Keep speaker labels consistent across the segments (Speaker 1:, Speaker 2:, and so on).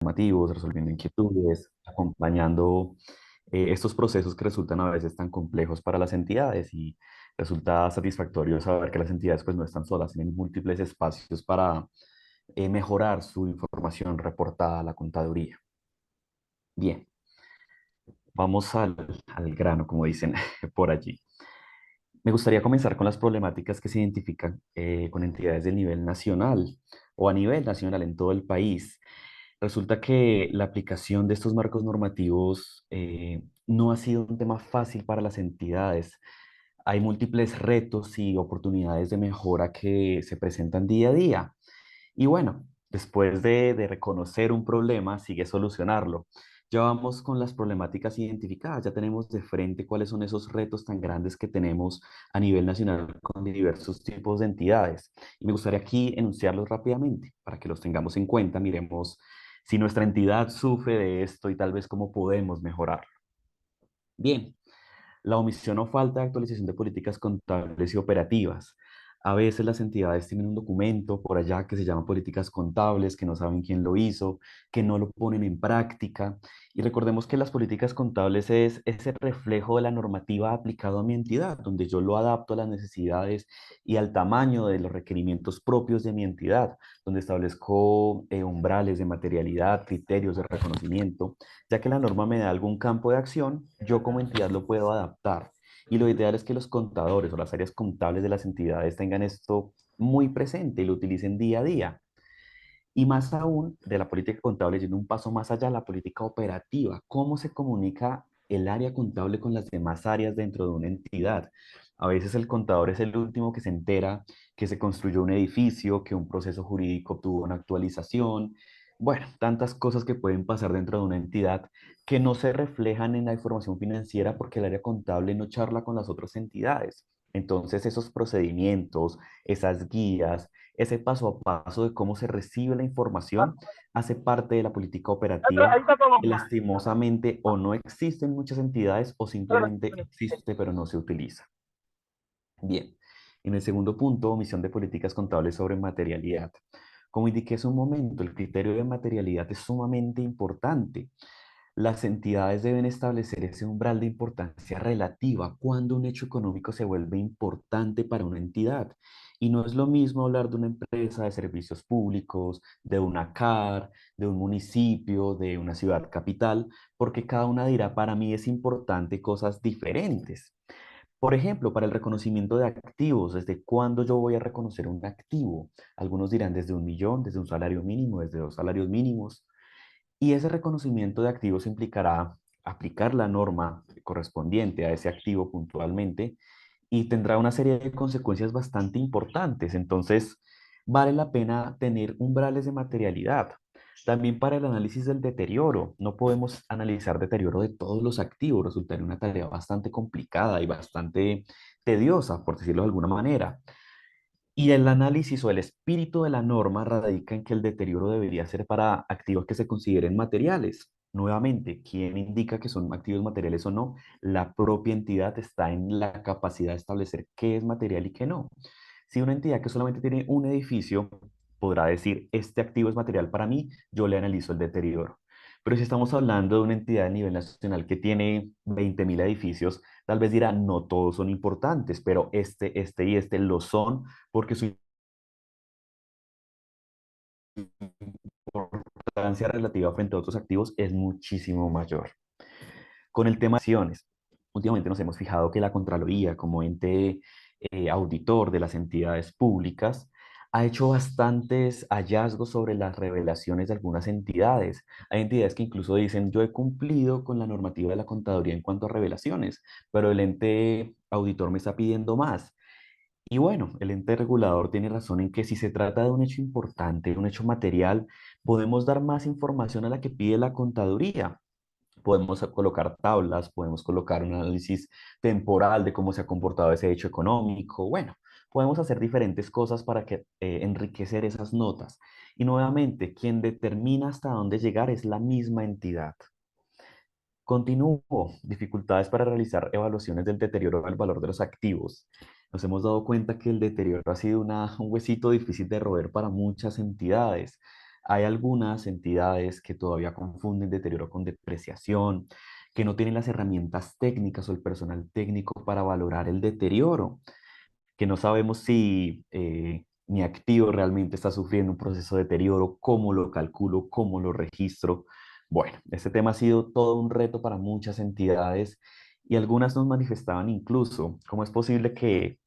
Speaker 1: normativos, resolviendo inquietudes, acompañando estos procesos que resultan a veces tan complejos para las entidades y resulta satisfactorio saber que las entidades pues no están solas, tienen múltiples espacios para mejorar su información reportada a la contaduría. Bien, vamos al grano, como dicen por allí. Me gustaría comenzar con las problemáticas que se identifican con entidades del nivel nacional o a nivel nacional en todo el país. Resulta que la aplicación de estos marcos normativos no ha sido un tema fácil para las entidades. Hay múltiples retos y oportunidades de mejora que se presentan día a día. Y bueno, después de reconocer un problema, sigue solucionarlo. Ya vamos con las problemáticas identificadas, ya tenemos de frente cuáles son esos retos tan grandes que tenemos a nivel nacional con diversos tipos de entidades. Y me gustaría aquí enunciarlos rápidamente para que los tengamos en cuenta, miremos si nuestra entidad sufre de esto y tal vez cómo podemos mejorarlo. Bien, la omisión o falta de actualización de políticas contables y operativas. A veces las entidades tienen un documento por allá que se llama políticas contables, que no saben quién lo hizo, que no lo ponen en práctica. Y recordemos que las políticas contables es ese reflejo de la normativa aplicada a mi entidad, donde yo lo adapto a las necesidades y al tamaño de los requerimientos propios de mi entidad, donde establezco umbrales de materialidad, criterios de reconocimiento. Ya que la norma me da algún campo de acción, yo como entidad lo puedo adaptar. Y lo ideal es que los contadores o las áreas contables de las entidades tengan esto muy presente y lo utilicen día a día. Y más aún de la política contable, yendo un paso más allá, la política operativa. ¿Cómo se comunica el área contable con las demás áreas dentro de una entidad? A veces el contador es el último que se entera que se construyó un edificio, que un proceso jurídico tuvo una actualización. Bueno, tantas cosas que pueden pasar dentro de una entidad que no se reflejan en la información financiera porque el área contable no charla con las otras entidades. Entonces, esos procedimientos, esas guías, ese paso a paso de cómo se recibe la información hace parte de la política operativa que lastimosamente o no existe en muchas entidades o simplemente existe pero no se utiliza. Bien, en el segundo punto, omisión de políticas contables sobre materialidad. Como indiqué hace un momento, el criterio de materialidad es sumamente importante. Las entidades deben establecer ese umbral de importancia relativa cuando un hecho económico se vuelve importante para una entidad. Y no es lo mismo hablar de una empresa de servicios públicos, de una CAR, de un municipio, de una ciudad capital, porque cada una dirá, para mí es importante cosas diferentes. Por ejemplo, para el reconocimiento de activos, ¿desde cuándo yo voy a reconocer un activo? Algunos dirán desde 1 millón, desde un salario mínimo, desde 2 salarios mínimos. Y ese reconocimiento de activos implicará aplicar la norma correspondiente a ese activo puntualmente y tendrá una serie de consecuencias bastante importantes. Entonces, vale la pena tener umbrales de materialidad. También para el análisis del deterioro. No podemos analizar deterioro de todos los activos. Resultaría una tarea bastante complicada y bastante tediosa, por decirlo de alguna manera. Y el análisis o el espíritu de la norma radica en que el deterioro debería ser para activos que se consideren materiales. Nuevamente, ¿quién indica que son activos materiales o no? La propia entidad está en la capacidad de establecer qué es material y qué no. Si una entidad que solamente tiene un edificio podrá decir, este activo es material para mí, yo le analizo el deterioro. Pero si estamos hablando de una entidad a nivel nacional que tiene 20.000 edificios, tal vez dirá, no todos son importantes, pero este y este lo son porque su importancia relativa frente a otros activos es muchísimo mayor. Con el tema de acciones, últimamente nos hemos fijado que la Contraloría, como ente auditor de las entidades públicas, ha hecho bastantes hallazgos sobre las revelaciones de algunas entidades. Hay entidades que incluso dicen, yo he cumplido con la normativa de la contaduría en cuanto a revelaciones, pero el ente auditor me está pidiendo más. Y bueno, el ente regulador tiene razón en que si se trata de un hecho importante, un hecho material, podemos dar más información a la que pide la contaduría. Podemos colocar tablas, podemos colocar un análisis temporal de cómo se ha comportado ese hecho económico. Bueno, podemos hacer diferentes cosas para que, enriquecer esas notas. Y nuevamente, quien determina hasta dónde llegar es la misma entidad. Continúo. Dificultades para realizar evaluaciones del deterioro del valor de los activos. Nos hemos dado cuenta que el deterioro ha sido un huesito difícil de roer para muchas entidades. Hay algunas entidades que todavía confunden deterioro con depreciación, que no tienen las herramientas técnicas o el personal técnico para valorar el deterioro, que no sabemos si mi activo realmente está sufriendo un proceso de deterioro, cómo lo calculo, cómo lo registro. Bueno, este tema ha sido todo un reto para muchas entidades y algunas nos manifestaban incluso cómo es posible que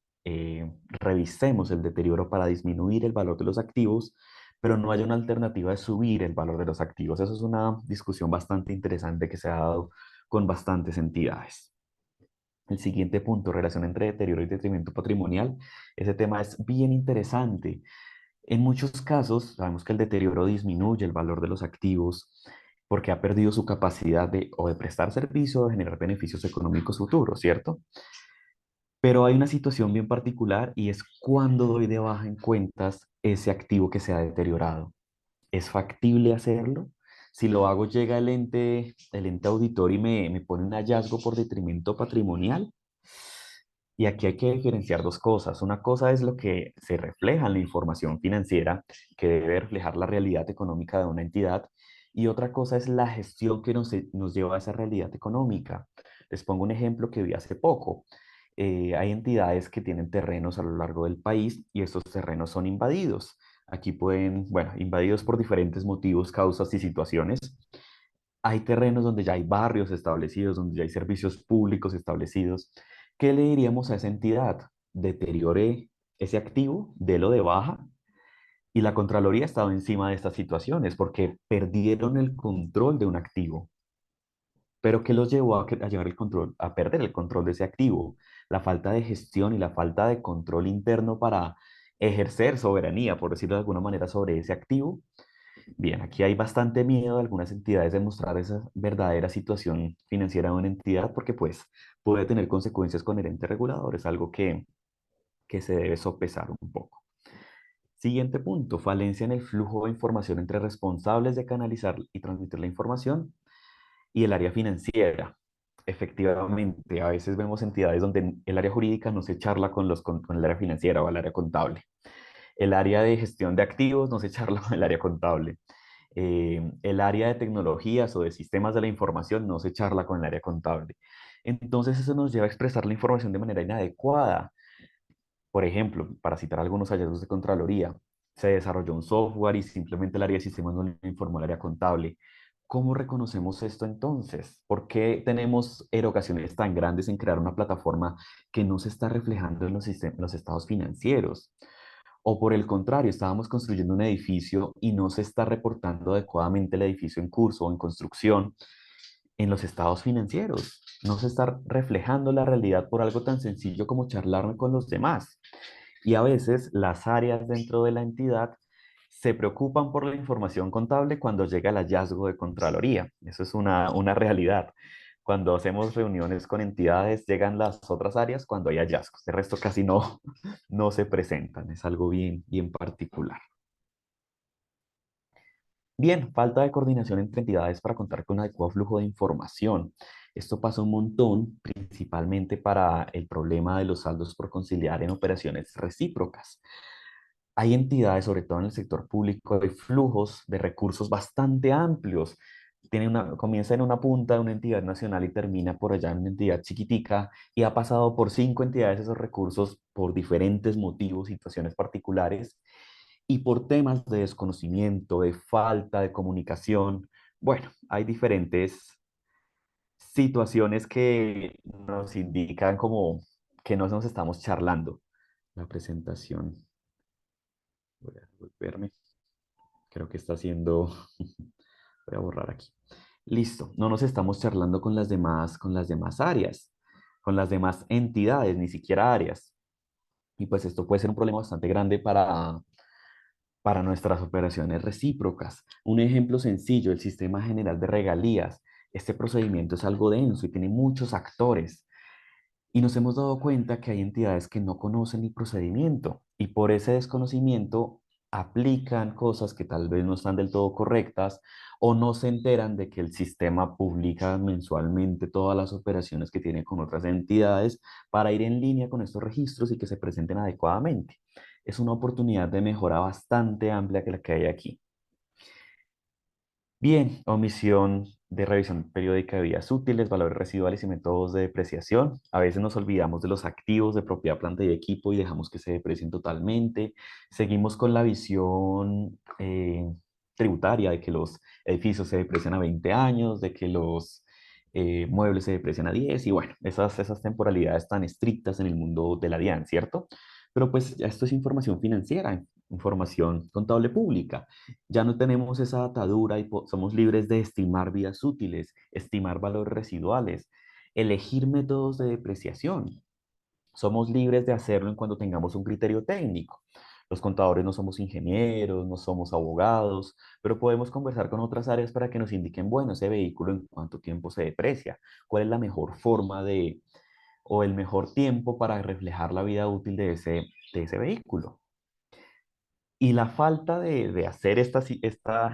Speaker 1: revisemos el deterioro para disminuir el valor de los activos, pero no haya una alternativa de subir el valor de los activos. Eso es una discusión bastante interesante que se ha dado con bastantes entidades. El siguiente punto, relación entre deterioro y detrimento patrimonial. Ese tema es bien interesante. En muchos casos, sabemos que el deterioro disminuye el valor de los activos porque ha perdido su capacidad de o de prestar servicio o de generar beneficios económicos futuros, ¿cierto? Pero hay una situación bien particular y es cuando doy de baja en cuentas ese activo que se ha deteriorado. ¿Es factible hacerlo? Si lo hago, llega el ente auditor y me pone un hallazgo por detrimento patrimonial. Y aquí hay que diferenciar dos cosas. Una cosa es lo que se refleja en la información financiera, que debe reflejar la realidad económica de una entidad, y otra cosa es la gestión que nos lleva a esa realidad económica. Les pongo un ejemplo que vi hace poco. Hay entidades que tienen terrenos a lo largo del país y estos terrenos son invadidos. Aquí pueden, bueno, invadidos por diferentes motivos, causas y situaciones. Hay terrenos donde ya hay barrios establecidos, donde ya hay servicios públicos establecidos. ¿Qué le diríamos a esa entidad? Deteriore ese activo, délo de baja. Y la Contraloría ha estado encima de estas situaciones porque perdieron el control de un activo. Pero ¿qué los llevó a llevar el control, a perder el control de ese activo? La falta de gestión y la falta de control interno para ejercer soberanía, por decirlo de alguna manera, sobre ese activo. Bien, aquí hay bastante miedo de algunas entidades de mostrar esa verdadera situación financiera de una entidad porque pues puede tener consecuencias con el ente regulador, es algo que se debe sopesar un poco. Siguiente punto, falencia en el flujo de información entre responsables de canalizar y transmitir la información y el área financiera. Efectivamente, a veces vemos entidades donde el área jurídica no se charla con el área financiera o el área contable. El área de gestión de activos no se charla con el área contable. El área de tecnologías o de sistemas de la información no se charla con el área contable. Entonces eso nos lleva a expresar la información de manera inadecuada. Por ejemplo, para citar algunos hallazgos de Contraloría, se desarrolló un software y simplemente el área de sistemas no le informó al área contable. ¿Cómo reconocemos esto entonces? ¿Por qué tenemos erogaciones tan grandes en crear una plataforma que no se está reflejando en los estados financieros? O por el contrario, estábamos construyendo un edificio y no se está reportando adecuadamente el edificio en curso o en construcción en los estados financieros. No se está reflejando la realidad por algo tan sencillo como charlar con los demás. Y a veces las áreas dentro de la entidad se preocupan por la información contable cuando llega el hallazgo de Contraloría. Eso es una realidad. Cuando hacemos reuniones con entidades, llegan las otras áreas cuando hay hallazgos. De resto casi no, no se presentan. Es algo bien, bien particular. Bien, falta de coordinación entre entidades para contar con un adecuado flujo de información. Esto pasa un montón, principalmente para el problema de los saldos por conciliar en operaciones recíprocas. Hay entidades, sobre todo en el sector público, de flujos de recursos bastante amplios. Comienza en una punta de una entidad nacional y termina por allá en una entidad chiquitica y ha pasado por 5 entidades esos recursos por diferentes motivos, situaciones particulares y por temas de desconocimiento, de falta de comunicación. Bueno, hay diferentes situaciones que nos indican como que no nos estamos charlando. La presentación, voy a volverme, creo que está haciendo, voy a borrar aquí. Listo, no nos estamos charlando con las demás áreas, con las demás entidades, ni siquiera áreas. Y pues esto puede ser un problema bastante grande para nuestras operaciones recíprocas. Un ejemplo sencillo, el sistema general de regalías. Este procedimiento es algo denso y tiene muchos actores. Y nos hemos dado cuenta que hay entidades que no conocen el procedimiento y por ese desconocimiento aplican cosas que tal vez no están del todo correctas o no se enteran de que el sistema publica mensualmente todas las operaciones que tiene con otras entidades para ir en línea con estos registros y que se presenten adecuadamente. Es una oportunidad de mejora bastante amplia que la que hay aquí. Bien, omisión de revisión periódica de vías útiles, valores residuales y métodos de depreciación. A veces nos olvidamos de los activos de propiedad, planta y equipo y dejamos que se deprecien totalmente. Seguimos con la visión tributaria de que los edificios se deprecian a 20 años, de que los muebles se deprecian a 10 y bueno, esas temporalidades tan estrictas en el mundo de la DIAN, ¿cierto? Pero pues ya esto es información financiera, información contable pública. Ya no tenemos esa atadura y somos libres de estimar vidas útiles, estimar valores residuales, elegir métodos de depreciación. Somos libres de hacerlo en cuando tengamos un criterio técnico. Los contadores no somos ingenieros, no somos abogados, pero podemos conversar con otras áreas para que nos indiquen, bueno, ese vehículo en cuánto tiempo se deprecia, cuál es la mejor forma de, o el mejor tiempo para reflejar la vida útil de ese vehículo. Y la falta de hacer esta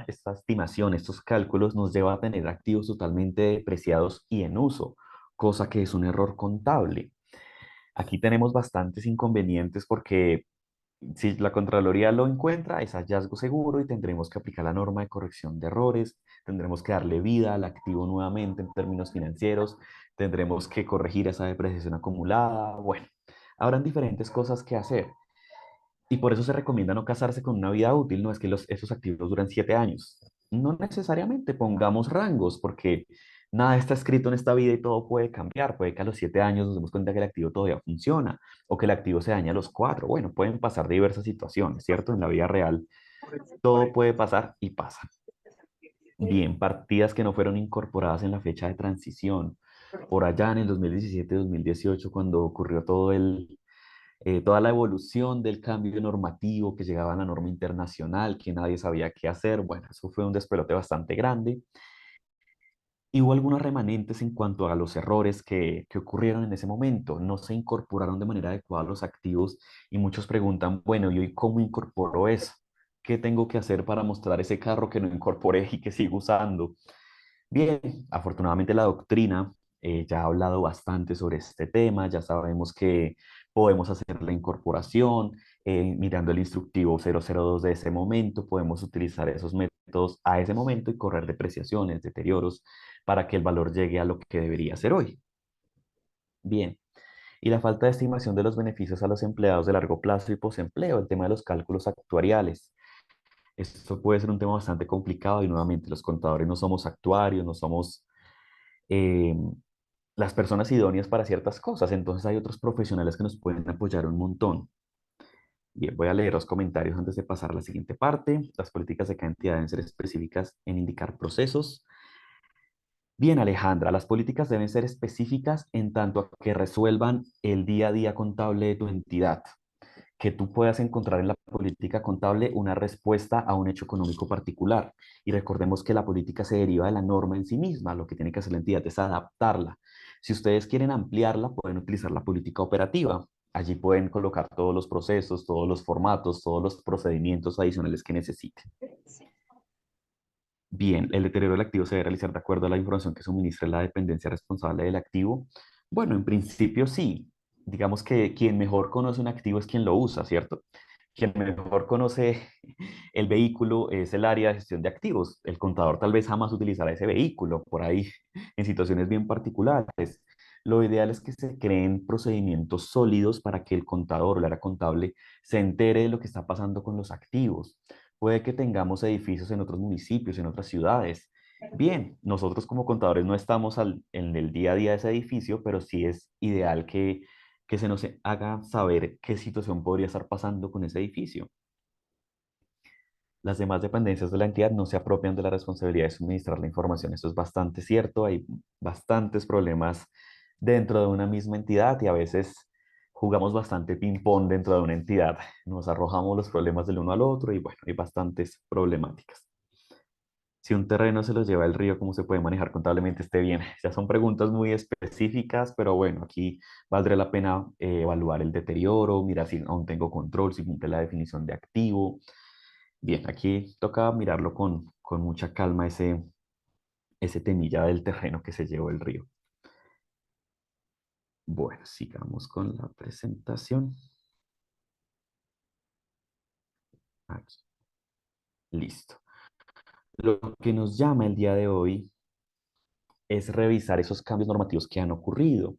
Speaker 1: estimación, estos cálculos, nos lleva a tener activos totalmente depreciados y en uso, cosa que es un error contable. Aquí tenemos bastantes inconvenientes porque si la Contraloría lo encuentra, es hallazgo seguro y tendremos que aplicar la norma de corrección de errores, tendremos que darle vida al activo nuevamente en términos financieros, tendremos que corregir esa depreciación acumulada. Bueno, habrán diferentes cosas que hacer. Y por eso se recomienda no casarse con una vida útil, no es que esos activos duran 7 años. No necesariamente pongamos rangos, porque nada está escrito en esta vida y todo puede cambiar. Puede que a los 7 años nos demos cuenta que el activo todavía funciona o que el activo se daña a los 4. Bueno, pueden pasar diversas situaciones, ¿cierto? En la vida real todo puede pasar y pasa. Bien, partidas que no fueron incorporadas en la fecha de transición. Por allá en el 2017-2018, cuando ocurrió toda la evolución del cambio normativo que llegaba a la norma internacional, que nadie sabía qué hacer. Bueno, eso fue un despelote bastante grande. Y hubo algunos remanentes en cuanto a los errores que ocurrieron en ese momento. No se incorporaron de manera adecuada los activos y muchos preguntan, bueno, ¿y hoy cómo incorporo eso? ¿Qué tengo que hacer para mostrar ese carro que no incorporé y que sigo usando? Bien, afortunadamente la doctrina ya ha hablado bastante sobre este tema, ya sabemos que podemos hacer la incorporación, mirando el instructivo 002 de ese momento, podemos utilizar esos métodos a ese momento y correr depreciaciones, deterioros, para que el valor llegue a lo que debería ser hoy. Bien, y la falta de estimación de los beneficios a los empleados de largo plazo y posempleo, el tema de los cálculos actuariales. Esto puede ser un tema bastante complicado y nuevamente los contadores no somos actuarios, no somos eh, las personas idóneas para ciertas cosas. Entonces hay otros profesionales que nos pueden apoyar un montón. Bien, voy a leer los comentarios antes de pasar a la siguiente parte. Las políticas de cantidad deben ser específicas en indicar procesos. Bien, Alejandra, las políticas deben ser específicas en tanto a que resuelvan el día a día contable de tu entidad, que tú puedas encontrar en la política contable una respuesta a un hecho económico particular. Y recordemos que la política se deriva de la norma en sí misma, lo que tiene que hacer la entidad es adaptarla. Si ustedes quieren ampliarla, pueden utilizar la política operativa. Allí pueden colocar todos los procesos, todos los formatos, todos los procedimientos adicionales que necesiten. Bien, el deterioro del activo se debe realizar de acuerdo a la información que suministre la dependencia responsable del activo. Bueno, en principio sí. Digamos que quien mejor conoce un activo es quien lo usa, ¿cierto? Quien mejor conoce el vehículo es el área de gestión de activos. El contador tal vez jamás utilizará ese vehículo por ahí en situaciones bien particulares. Lo ideal es que se creen procedimientos sólidos para que el contador o el área contable se entere de lo que está pasando con los activos. Puede que tengamos edificios en otros municipios, en otras ciudades. Bien, nosotros como contadores no estamos en el día a día de ese edificio, pero sí es ideal que se nos haga saber qué situación podría estar pasando con ese edificio. Las demás dependencias de la entidad no se apropian de la responsabilidad de suministrar la información. Eso es bastante cierto. Hay bastantes problemas dentro de una misma entidad y a veces jugamos bastante ping-pong dentro de una entidad. Nos arrojamos los problemas del uno al otro y bueno, hay bastantes problemáticas. Si un terreno se los lleva el río, ¿cómo se puede manejar contablemente este bien? Ya son preguntas muy específicas, pero bueno, aquí valdría la pena evaluar el deterioro, mirar si aún tengo control, si cumple la definición de activo. Bien, aquí toca mirarlo con mucha calma ese temilla del terreno que se llevó el río. Bueno, sigamos con la presentación. Aquí, listo. Lo que nos llama el día de hoy es revisar esos cambios normativos que han ocurrido.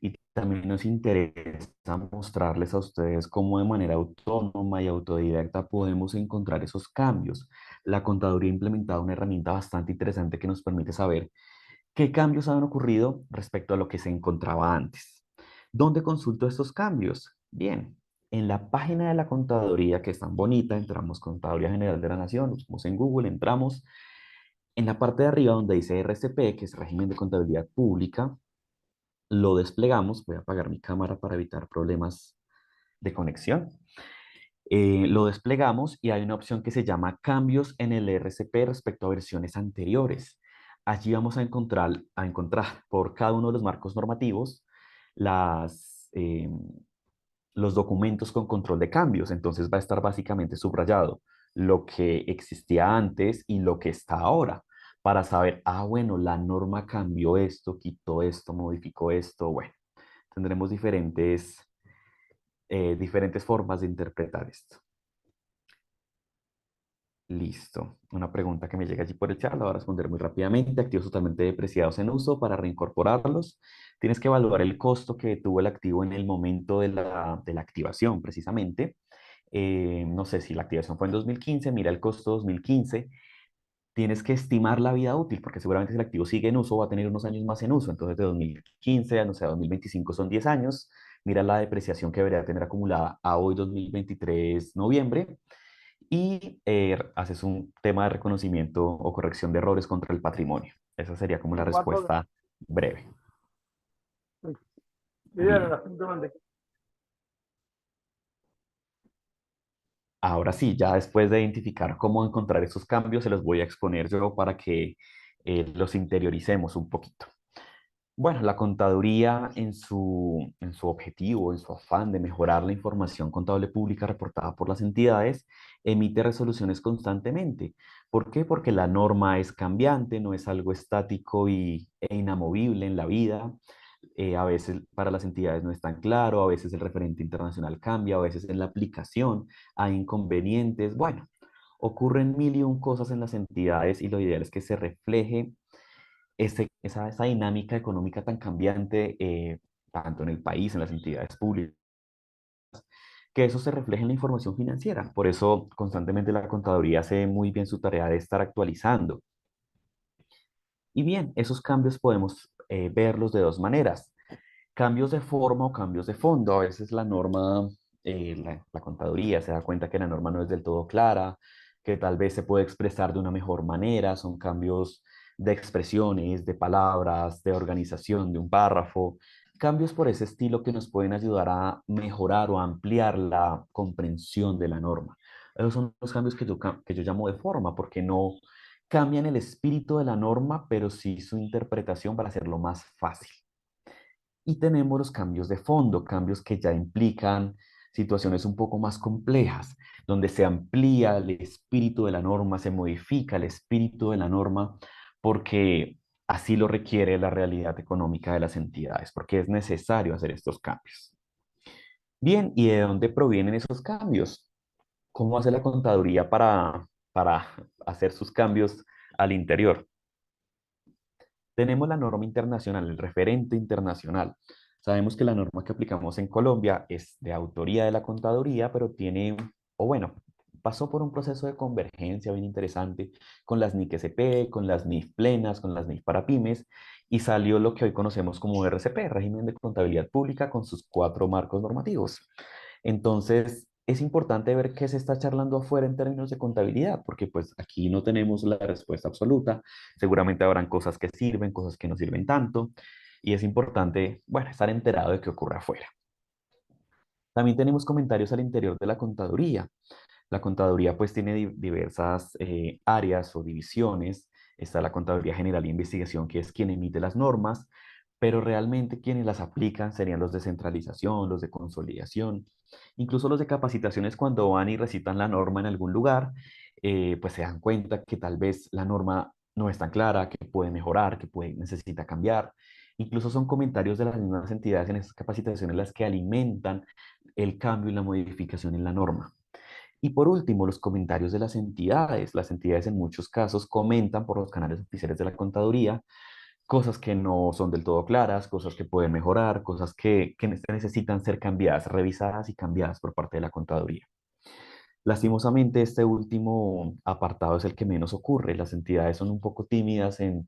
Speaker 1: Y también nos interesa mostrarles a ustedes cómo de manera autónoma y autodidacta podemos encontrar esos cambios. La contaduría ha implementado una herramienta bastante interesante que nos permite saber qué cambios han ocurrido respecto a lo que se encontraba antes. ¿Dónde consulto estos cambios? Bien, en la página de la contaduría, que es tan bonita, entramos Contaduría General de la Nación, buscamos en Google, entramos en la parte de arriba donde dice RCP, que es Régimen de Contabilidad Pública, lo desplegamos. Voy a apagar mi cámara para evitar problemas de conexión. Lo desplegamos y hay una opción que se llama cambios en el RCP respecto a versiones anteriores. Allí vamos a encontrar por cada uno de los marcos normativos las, los documentos con control de cambios. Entonces va a estar básicamente subrayado lo que existía antes y lo que está ahora, para saber, ah, bueno, la norma cambió esto, quitó esto, modificó esto. Bueno, tendremos diferentes formas de interpretar esto. Listo. Una pregunta que me llega allí por el chat, la voy a responder muy rápidamente. Activos totalmente depreciados en uso para reincorporarlos. Tienes que evaluar el costo que tuvo el activo en el momento de la activación, precisamente. No sé si la activación fue en 2015, mira el costo 2015. Tienes que estimar la vida útil, porque seguramente si el activo sigue en uso, va a tener unos años más en uso. Entonces, de 2015 a, no sé, 2025 son 10 años. Mira la depreciación que debería tener acumulada a hoy, 2023, noviembre, y haces un tema de reconocimiento o corrección de errores contra el patrimonio. Esa sería como la
Speaker 2: ¿Y cuánto?
Speaker 1: respuesta breve.
Speaker 2: Bien,
Speaker 1: Bien.
Speaker 2: simplemente.
Speaker 1: Ahora sí, ya después de identificar cómo encontrar esos cambios, se los voy a exponer yo para que los interioricemos un poquito. Bueno, la contaduría en su objetivo, en su afán de mejorar la información contable pública reportada por las entidades, emite resoluciones constantemente. ¿Por qué? Porque la norma es cambiante, no es algo estático e inamovible en la vida. A veces para las entidades no es tan claro, a veces el referente internacional cambia, a veces en la aplicación hay inconvenientes. Bueno, ocurren mil y un cosas en las entidades y lo ideal es que se refleje esa dinámica económica tan cambiante, tanto en el país, en las entidades públicas, que eso se refleje en la información financiera. Por eso constantemente la contaduría hace muy bien su tarea de estar actualizando. Y bien, esos cambios podemos verlos de dos maneras: cambios de forma o cambios de fondo. A veces la norma, la contaduría se da cuenta que la norma no es del todo clara, que tal vez se puede expresar de una mejor manera. Son cambios de expresiones, de palabras, de organización de un párrafo. Cambios por ese estilo que nos pueden ayudar a mejorar o ampliar la comprensión de la norma. Esos son los cambios que yo llamo de forma, porque no cambian el espíritu de la norma, pero sí su interpretación para hacerlo más fácil. Y tenemos los cambios de fondo, cambios que ya implican situaciones un poco más complejas, donde se amplía el espíritu de la norma, se modifica el espíritu de la norma, porque así lo requiere la realidad económica de las entidades, porque es necesario hacer estos cambios. Bien, ¿y de dónde provienen esos cambios? ¿Cómo hace la contaduría para hacer sus cambios al interior? Tenemos la norma internacional, el referente internacional. Sabemos que la norma que aplicamos en Colombia es de autoría de la contaduría, pero tiene, o bueno, pasó por un proceso de convergencia bien interesante con las NIC SP, con las NIF plenas, con las NIF para pymes, y salió lo que hoy conocemos como RCP, Régimen de Contabilidad Pública, con sus 4 marcos normativos. Entonces, es importante ver qué se está charlando afuera en términos de contabilidad, porque pues aquí no tenemos la respuesta absoluta. Seguramente habrán cosas que sirven, cosas que no sirven tanto, y es importante, bueno, estar enterado de qué ocurre afuera. También tenemos comentarios al interior de la contaduría. La contaduría pues tiene diversas áreas o divisiones. Está la Contaduría General de Investigación, que es quien emite las normas, pero realmente quienes las aplican serían los de centralización, los de consolidación, incluso los de capacitaciones. Cuando van y recitan la norma en algún lugar, pues se dan cuenta que tal vez la norma no es tan clara, que puede mejorar, necesita cambiar. Incluso son comentarios de las mismas entidades en esas capacitaciones las que alimentan el cambio y la modificación en la norma. Y por último, los comentarios de las entidades. Las entidades en muchos casos comentan por los canales oficiales de la contaduría cosas que no son del todo claras, cosas que pueden mejorar, cosas que necesitan ser cambiadas, revisadas y cambiadas por parte de la contaduría. Lastimosamente, este último apartado es el que menos ocurre. Las entidades son un poco tímidas en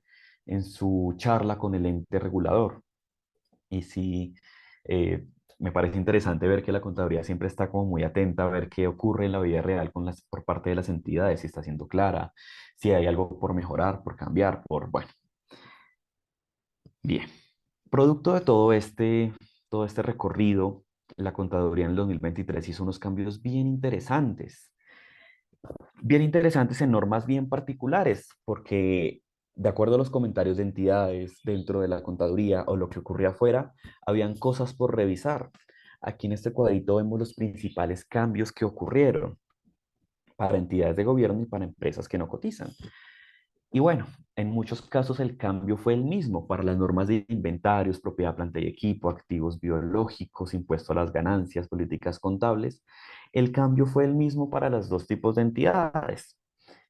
Speaker 1: su charla con el ente regulador. Y sí, me parece interesante ver que la contaduría siempre está como muy atenta a ver qué ocurre en la vida real por parte de las entidades, si está siendo clara, si hay algo por mejorar, por cambiar, bueno, bien. Producto de todo este recorrido, la contaduría en el 2023 hizo unos cambios bien interesantes en normas bien particulares, porque de acuerdo a los comentarios de entidades dentro de la contaduría o lo que ocurría afuera, habían cosas por revisar. Aquí en este cuadrito vemos los principales cambios que ocurrieron para entidades de gobierno y para empresas que no cotizan. Y bueno, en muchos casos el cambio fue el mismo para las normas de inventarios, propiedad, planta y equipo, activos biológicos, impuesto a las ganancias, políticas contables. El cambio fue el mismo para los dos tipos de entidades,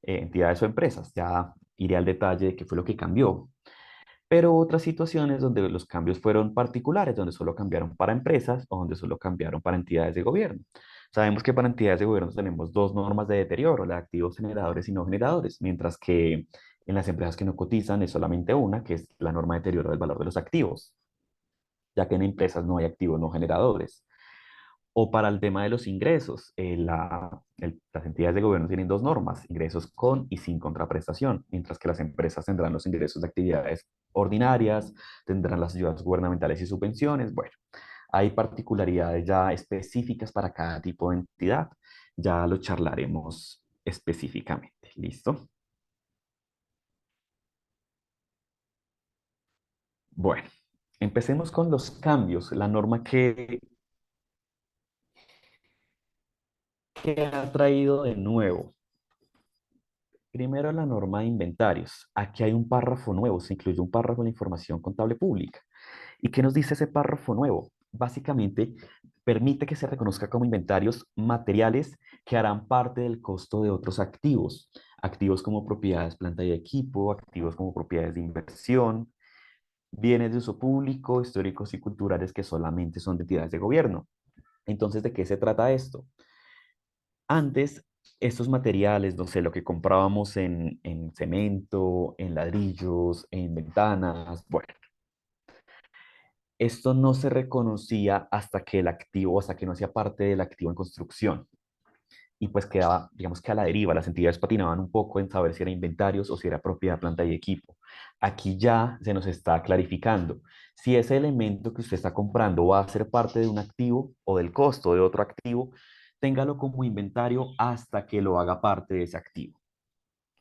Speaker 1: entidades o empresas. Ya iré al detalle de qué fue lo que cambió. Pero otras situaciones donde los cambios fueron particulares, donde solo cambiaron para empresas o donde solo cambiaron para entidades de gobierno. Sabemos que para entidades de gobierno tenemos dos normas de deterioro, la de activos generadores y no generadores, mientras que en las empresas que no cotizan es solamente una, que es la norma de deterioro del valor de los activos, ya que en empresas no hay activos no generadores. O para el tema de los ingresos, las entidades de gobierno tienen dos normas, ingresos con y sin contraprestación, mientras que las empresas tendrán los ingresos de actividades ordinarias, tendrán las ayudas gubernamentales y subvenciones. Bueno, hay particularidades ya específicas para cada tipo de entidad. Ya lo charlaremos específicamente. ¿Listo? Bueno, empecemos con los cambios. La norma que ha traído de nuevo. Primero, la norma de inventarios. Aquí hay un párrafo nuevo, se incluye un párrafo de información contable pública. ¿Y qué nos dice ese párrafo nuevo? Básicamente, permite que se reconozca como inventarios materiales que harán parte del costo de otros activos. Activos como propiedades, planta y equipo, activos como propiedades de inversión, bienes de uso público, históricos y culturales que solamente son de entidades de gobierno. Entonces, ¿de qué se trata esto? Antes, estos materiales, no sé, lo que comprábamos en cemento, en ladrillos, en ventanas, bueno, esto no se reconocía hasta que el activo, hasta que no hacía parte del activo en construcción. Y pues quedaba, digamos que a la deriva, las entidades patinaban un poco en saber si era inventarios o si era propiedad, planta y equipo. Aquí ya se nos está clarificando si ese elemento que usted está comprando va a ser parte de un activo o del costo de otro activo, téngalo como inventario hasta que lo haga parte de ese activo.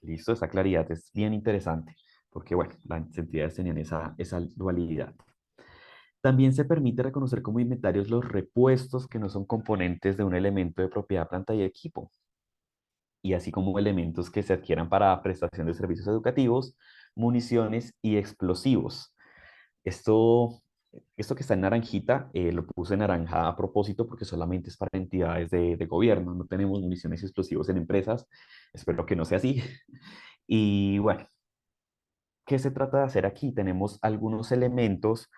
Speaker 1: ¿Listo? Esa claridad es bien interesante porque, bueno, las entidades tenían esa dualidad. También se permite reconocer como inventarios los repuestos que no son componentes de un elemento de propiedad, planta y equipo, y así como elementos que se adquieran para prestación de servicios educativos, municiones y explosivos. Esto, esto que está en naranjita, lo puse en naranja a propósito porque solamente es para entidades de gobierno. No tenemos municiones y explosivos en empresas. Espero que no sea así. Y bueno, ¿qué se trata de hacer aquí? Tenemos algunos elementos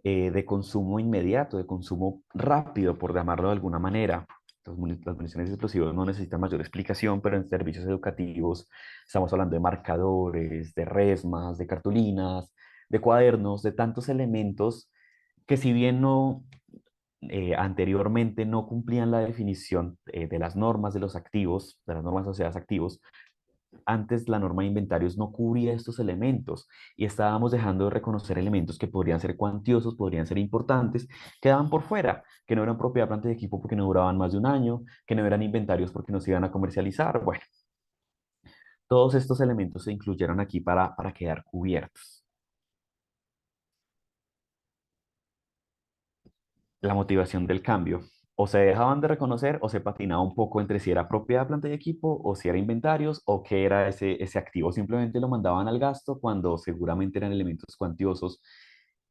Speaker 1: de consumo inmediato, de consumo rápido, por llamarlo de alguna manera. Las municiones explosivas no necesitan mayor explicación, pero en servicios educativos estamos hablando de marcadores, de resmas, de cartulinas, de cuadernos, de tantos elementos que si bien no anteriormente no cumplían la definición de las normas de los activos, de las normas asociadas a activos, antes la norma de inventarios no cubría estos elementos y estábamos dejando de reconocer elementos que podrían ser cuantiosos, podrían ser importantes, quedaban por fuera, que no eran propiedad planta de equipo porque no duraban más de un año, que no eran inventarios porque no se iban a comercializar. Bueno, todos estos elementos se incluyeron aquí para quedar cubiertos. La motivación del cambio. O se dejaban de reconocer o se patinaba un poco entre si era propiedad, planta y equipo o si era inventarios o qué era ese activo. Simplemente lo mandaban al gasto cuando seguramente eran elementos cuantiosos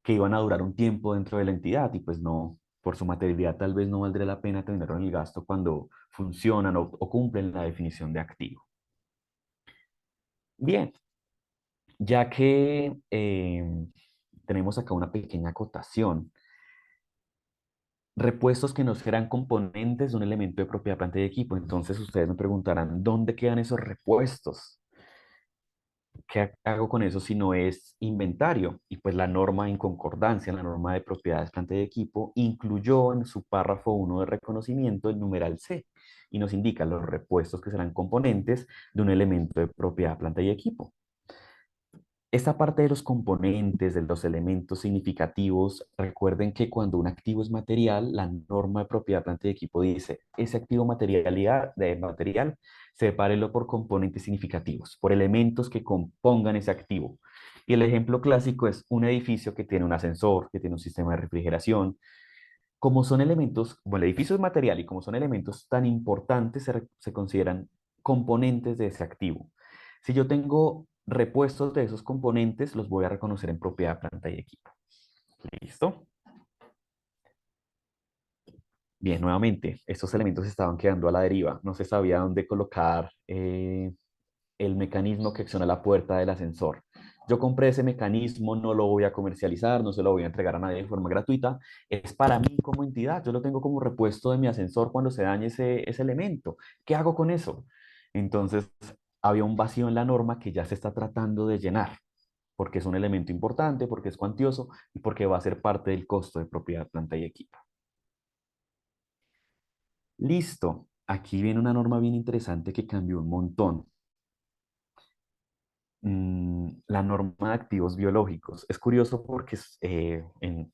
Speaker 1: que iban a durar un tiempo dentro de la entidad y pues no. por su materialidad tal vez no valdría la pena tenerlo en el gasto cuando funcionan o cumplen la definición de activo. Bien, ya que tenemos acá una pequeña acotación, repuestos que no serán componentes de un elemento de propiedad, planta y equipo. Entonces ustedes me preguntarán, ¿dónde quedan esos repuestos? ¿Qué hago con eso si no es inventario? Y pues la norma en concordancia, la norma de propiedades, planta y equipo, incluyó en su párrafo 1 de reconocimiento el numeral C y nos indica los repuestos que serán componentes de un elemento de propiedad, planta y equipo. Esta parte de los componentes, de los elementos significativos, recuerden que cuando un activo es material, la norma de propiedad, planta y equipo dice, ese activo de material, sepárelo por componentes significativos, por elementos que compongan ese activo. Y el ejemplo clásico es un edificio que tiene un ascensor, que tiene un sistema de refrigeración. Como son elementos, bueno, el edificio es material y como son elementos tan importantes, se consideran componentes de ese activo. Si yo tengo repuestos de esos componentes, los voy a reconocer en propiedad, planta y equipo. ¿Listo? Bien, nuevamente, estos elementos estaban quedando a la deriva. No se sabía dónde colocar el mecanismo que acciona la puerta del ascensor. Yo compré ese mecanismo, no lo voy a comercializar, no se lo voy a entregar a nadie de forma gratuita. Es para mí como entidad. Yo lo tengo como repuesto de mi ascensor cuando se dañe ese elemento. ¿Qué hago con eso? Entonces, había un vacío en la norma que ya se está tratando de llenar, porque es un elemento importante, porque es cuantioso y porque va a ser parte del costo de propiedad, planta y equipo. Listo. Aquí viene una norma bien interesante que cambió un montón. La norma de activos biológicos. Es curioso porque en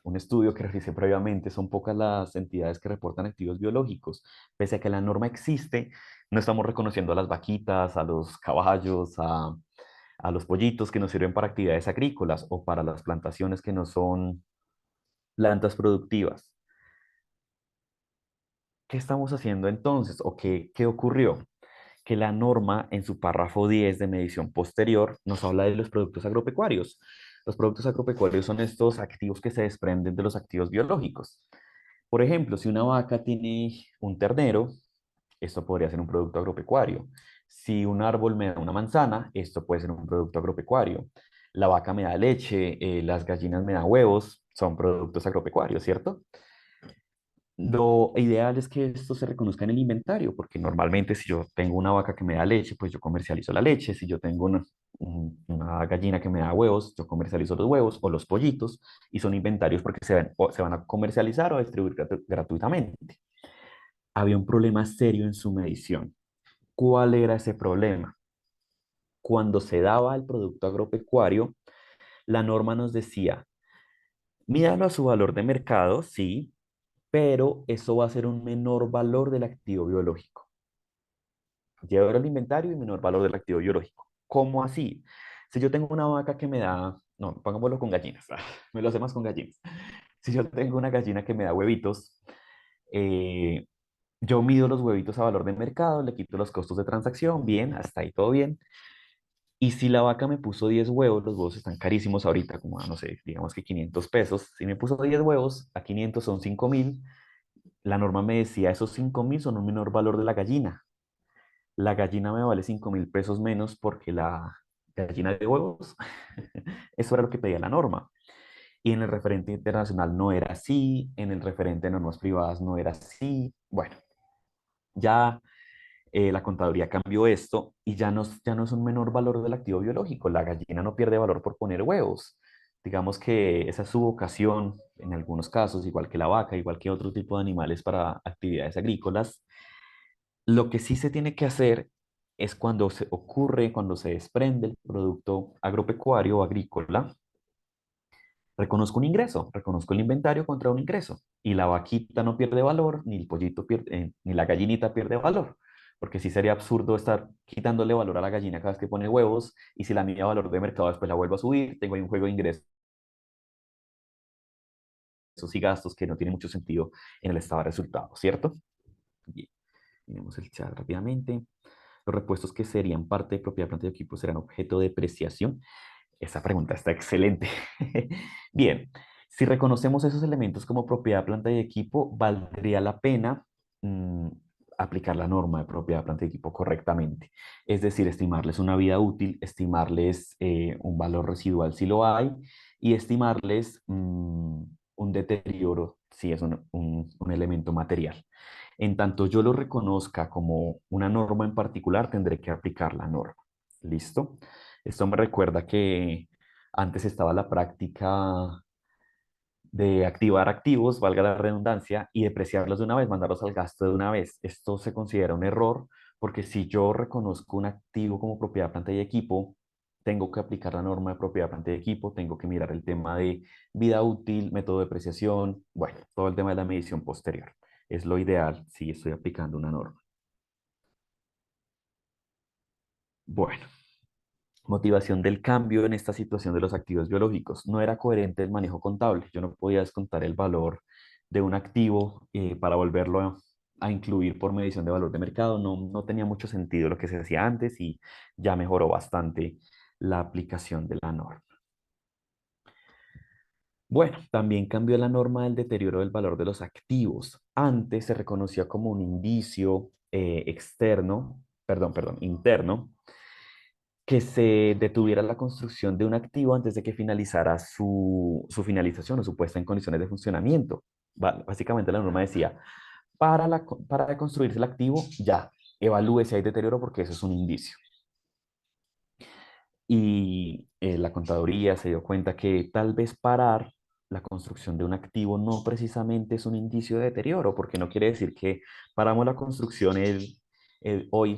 Speaker 1: un estudio que realicé previamente son pocas las entidades que reportan activos biológicos. Pese a que la norma existe, no estamos reconociendo a las vaquitas, a los caballos, a los pollitos que nos sirven para actividades agrícolas o para las plantaciones que no son plantas productivas. ¿Qué estamos haciendo entonces? ¿O qué ocurrió? Que la norma en su párrafo 10 de medición posterior nos habla de los productos agropecuarios. Los productos agropecuarios son estos activos que se desprenden de los activos biológicos. Por ejemplo, si una vaca tiene un ternero, esto podría ser un producto agropecuario. Si un árbol me da una manzana, esto puede ser un producto agropecuario. La vaca me da leche, las gallinas me dan huevos, son productos agropecuarios, ¿cierto? Lo ideal es que esto se reconozca en el inventario, porque normalmente si yo tengo una vaca que me da leche, pues yo comercializo la leche. Si yo tengo una gallina que me da huevos, yo comercializo los huevos o los pollitos y son inventarios porque se van a comercializar o a distribuir gratuitamente. Había un problema serio en su medición. ¿Cuál era ese problema? Cuando se daba el producto agropecuario, la norma nos decía, mídalo a su valor de mercado, sí, pero eso va a ser un menor valor del activo biológico. Llevar el inventario y menor valor del activo biológico. ¿Cómo así? Si yo tengo una vaca que me da, no, pongámoslo con gallinas, me lo sé más con gallinas. Si yo tengo una gallina que me da huevitos, eh, yo mido los huevitos a valor de mercado, le quito los costos de transacción, bien, hasta ahí todo bien. Y si la vaca me puso 10 huevos, los huevos están carísimos ahorita, como, no sé, digamos que 500 pesos. Si me puso 10 huevos, a 500 son 5.000. La norma me decía, esos 5.000 son un menor valor de la gallina. La gallina me vale 5.000 pesos menos porque la gallina de huevos, eso era lo que pedía la norma. Y en el referente internacional no era así, en el referente de normas privadas no era así. Bueno, ya la contaduría cambió esto y ya no es un menor valor del activo biológico. La gallina no pierde valor por poner huevos. Digamos que esa es su vocación en algunos casos, igual que la vaca, igual que otro tipo de animales para actividades agrícolas. Lo que sí se tiene que hacer es cuando se ocurre, cuando se desprende el producto agropecuario o agrícola, reconozco un ingreso, reconozco el inventario contra un ingreso. Y la vaquita no pierde valor, ni el pollito pierde, ni la gallinita pierde valor. Porque sí sería absurdo estar quitándole valor a la gallina cada vez que pone huevos y si la mía valor de mercado después la vuelvo a subir, tengo ahí un juego de ingresos y gastos que no tiene mucho sentido en el estado de resultados, ¿cierto? Bien, miremos el chat rápidamente. Los repuestos que serían parte de propiedad, planta y equipo serán objeto de depreciación. Esa pregunta está excelente. Bien, Si reconocemos esos elementos como propiedad, planta y equipo, valdría la pena mm, aplicar la norma de propiedad, planta y equipo correctamente. Es decir, estimarles una vida útil, estimarles un valor residual si lo hay y estimarles un deterioro si es un elemento material. En tanto yo lo reconozca como una norma en particular, tendré que aplicar la norma. ¿Listo? Esto me recuerda que antes estaba la práctica de activar activos, valga la redundancia, y depreciarlos de una vez, mandarlos al gasto de una vez. Esto se considera un error porque si yo reconozco un activo como propiedad, planta y equipo, tengo que aplicar la norma de propiedad, planta y equipo, tengo que mirar el tema de vida útil, método de depreciación, bueno, todo el tema de la medición posterior. Es lo ideal si estoy aplicando una norma. Bueno, motivación del cambio en esta situación de los activos biológicos. No era coherente el manejo contable. Yo no podía descontar el valor de un activo para volverlo a incluir por medición de valor de mercado. No tenía mucho sentido lo que se hacía antes y ya mejoró bastante la aplicación de la norma. Bueno, también cambió la norma del deterioro del valor de los activos. Antes se reconocía como un indicio interno, que se detuviera la construcción de un activo antes de que finalizara su finalización o su puesta en condiciones de funcionamiento. Básicamente la norma decía, para construirse el activo, ya, evalúe si hay deterioro porque eso es un indicio. Y la contaduría se dio cuenta que tal vez parar la construcción de un activo no precisamente es un indicio de deterioro, porque no quiere decir que paramos la construcción hoy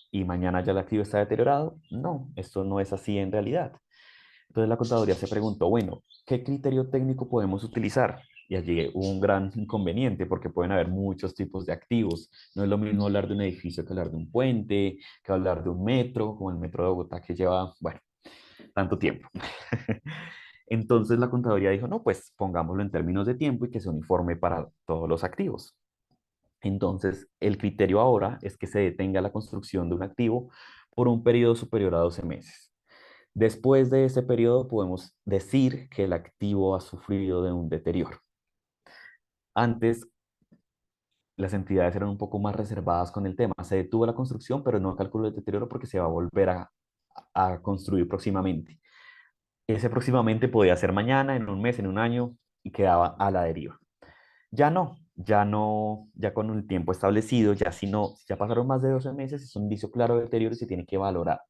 Speaker 1: y mañana ya el activo está deteriorado. No, esto no es así en realidad. Entonces la contaduría se preguntó, bueno, ¿qué criterio técnico podemos utilizar? Y allí hubo un gran inconveniente porque pueden haber muchos tipos de activos. No es lo mismo hablar de un edificio que hablar de un puente, que hablar de un metro, como el metro de Bogotá que lleva, bueno, tanto tiempo. Entonces la contaduría dijo, no, pues pongámoslo en términos de tiempo y que se uniforme para todos los activos. Entonces, el criterio ahora es que se detenga la construcción de un activo por un periodo superior a 12 meses. Después de ese periodo podemos decir que el activo ha sufrido de un deterioro. Antes, las entidades eran un poco más reservadas con el tema. Se detuvo la construcción, pero no calculó el deterioro porque se va a volver a construir próximamente. Ese próximamente podía ser mañana, en un mes, en un año, y quedaba a la deriva. Ya no, ya con el tiempo establecido, ya si no, si ya pasaron más de 12 meses, es un indicio claro de deterioro y se tiene que valorar,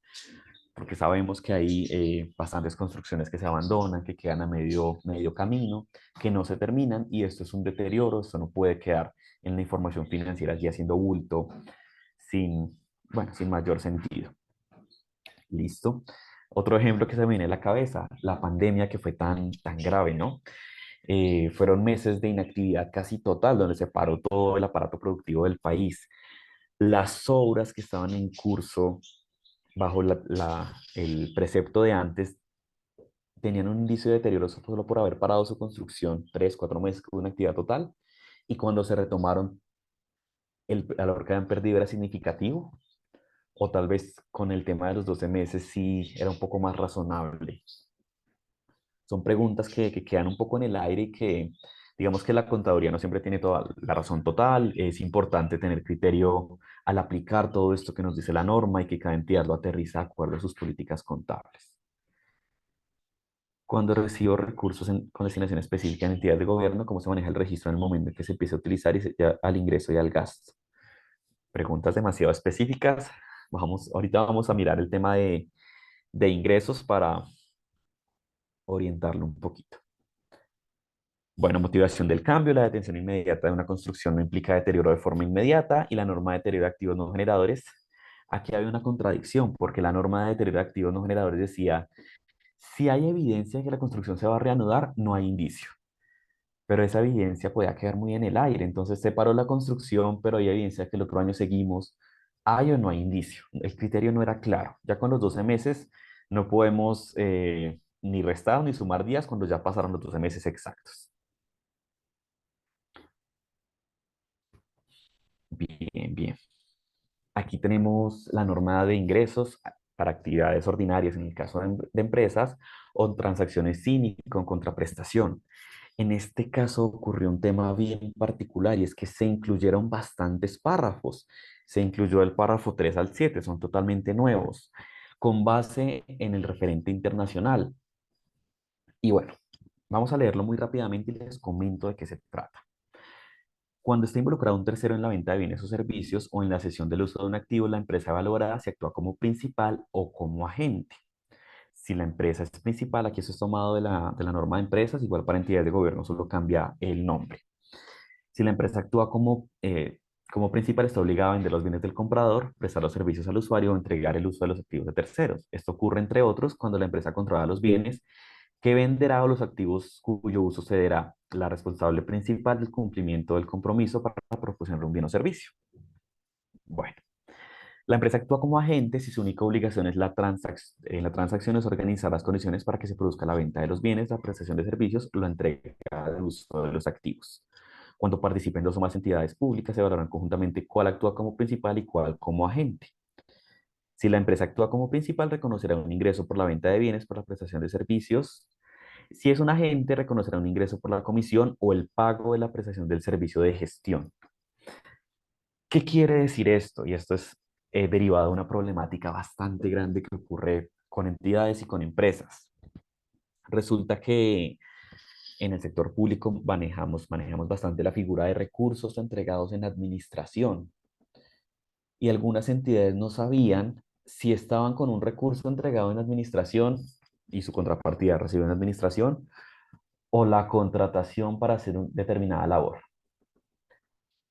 Speaker 1: porque sabemos que hay bastantes construcciones que se abandonan, que quedan a medio camino, que no se terminan, y esto es un deterioro, esto no puede quedar en la información financiera allí haciendo bulto, sin, bueno, sin mayor sentido. ¿Listo? Otro ejemplo que se me viene a la cabeza, la pandemia que fue tan grave, ¿no? Fueron meses de inactividad casi total, donde se paró todo el aparato productivo del país. Las obras que estaban en curso bajo el precepto de antes tenían un índice de deterioro solo por haber parado su construcción 3, 4 meses con una actividad total. Y cuando se retomaron, el valor que habían perdido era significativo. O tal vez con el tema de los 12 meses sí era un poco más razonable. Son preguntas que quedan un poco en el aire y que, digamos que la contaduría no siempre tiene toda la razón total. Es importante tener criterio al aplicar todo esto que nos dice la norma y que cada entidad lo aterriza de acuerdo a sus políticas contables. Cuando recibo recursos con destinación específica en entidades de gobierno, ¿cómo se maneja el registro en el momento en que se empieza a utilizar ya al ingreso y al gasto? Preguntas demasiado específicas. Ahorita vamos a mirar el tema de ingresos para orientarlo un poquito. Bueno, motivación del cambio. La detención inmediata de una construcción no implica deterioro de forma inmediata y la norma de deterioro de activos no generadores. Aquí había una contradicción porque la norma de deterioro de activos no generadores decía, si hay evidencia de que la construcción se va a reanudar, no hay indicio. Pero esa evidencia podía quedar muy en el aire. Entonces se paró la construcción, pero hay evidencia de que el otro año seguimos. ¿Hay o no hay indicio? El criterio no era claro. Ya con los 12 meses no podemos ni restar ni sumar días cuando ya pasaron los 12 meses exactos. Bien, bien. Aquí tenemos la norma de ingresos para actividades ordinarias en el caso de empresas o transacciones sin y con contraprestación. En este caso ocurrió un tema bien particular y es que se incluyeron bastantes párrafos. Se incluyó el párrafo 3 al 7, son totalmente nuevos, con base en el referente internacional. Y bueno, vamos a leerlo muy rápidamente y les comento de qué se trata. Cuando está involucrado un tercero en la venta de bienes o servicios o en la cesión del uso de un activo, la empresa evaluará si actúa como principal o como agente. Si la empresa es principal, aquí eso es tomado de la norma de empresas, igual para entidades de gobierno solo cambia el nombre. Si la empresa actúa como principal, está obligada a vender los bienes del comprador, prestar los servicios al usuario o entregar el uso de los activos de terceros. Esto ocurre, entre otros, cuando la empresa controla los bienes que venderá o los activos cuyo uso cederá la responsable principal del cumplimiento del compromiso para proporcionar un bien o servicio. Bueno, la empresa actúa como agente si su única obligación es en la transacción es organizar las condiciones para que se produzca la venta de los bienes, la prestación de servicios, la entrega del uso de los activos. Cuando participen dos o más entidades públicas, se evaluarán conjuntamente cuál actúa como principal y cuál como agente. Si la empresa actúa como principal, reconocerá un ingreso por la venta de bienes, por la prestación de servicios. Si es un agente, reconocerá un ingreso por la comisión o el pago de la prestación del servicio de gestión. ¿Qué quiere decir esto? Y esto es derivado de una problemática bastante grande que ocurre con entidades y con empresas. Resulta que en el sector público manejamos bastante la figura de recursos entregados en administración y algunas entidades no sabían si estaban con un recurso entregado en administración y su contrapartida recibió en administración o la contratación para hacer una determinada labor.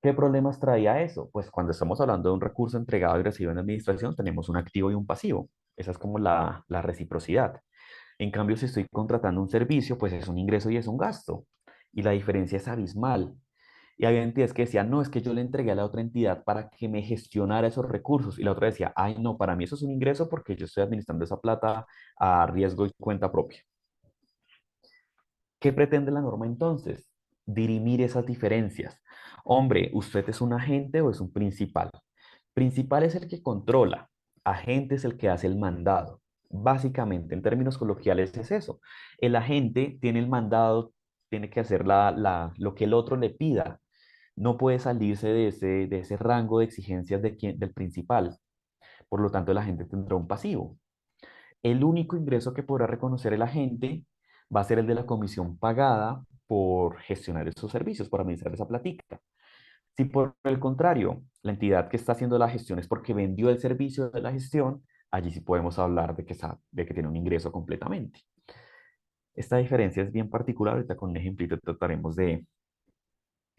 Speaker 1: ¿Qué problemas traía eso? Pues cuando estamos hablando de un recurso entregado y recibido en administración, tenemos un activo y un pasivo. Esa es como la reciprocidad. En cambio, si estoy contratando un servicio, pues es un ingreso y es un gasto. Y la diferencia es abismal. Y había entidades que decían, no, es que yo le entregué a la otra entidad para que me gestionara esos recursos. Y la otra decía, ay, no, para mí eso es un ingreso porque yo estoy administrando esa plata a riesgo y cuenta propia. ¿Qué pretende la norma entonces? Dirimir esas diferencias. Hombre, ¿usted es un agente o es un principal? Principal es el que controla, agente es el que hace el mandado. Básicamente, en términos coloquiales, es eso. El agente tiene el mandado, tiene que hacer lo que el otro le pida. No puede salirse de ese rango de exigencias del principal. Por lo tanto, el agente tendrá un pasivo. El único ingreso que podrá reconocer el agente va a ser el de la comisión pagada por gestionar esos servicios, por administrar esa platica. Si por el contrario, la entidad que está haciendo la gestión es porque vendió el servicio de la gestión, allí sí podemos hablar de que tiene un ingreso completamente. Esta diferencia es bien particular. Ahorita con un ejemplito trataremos de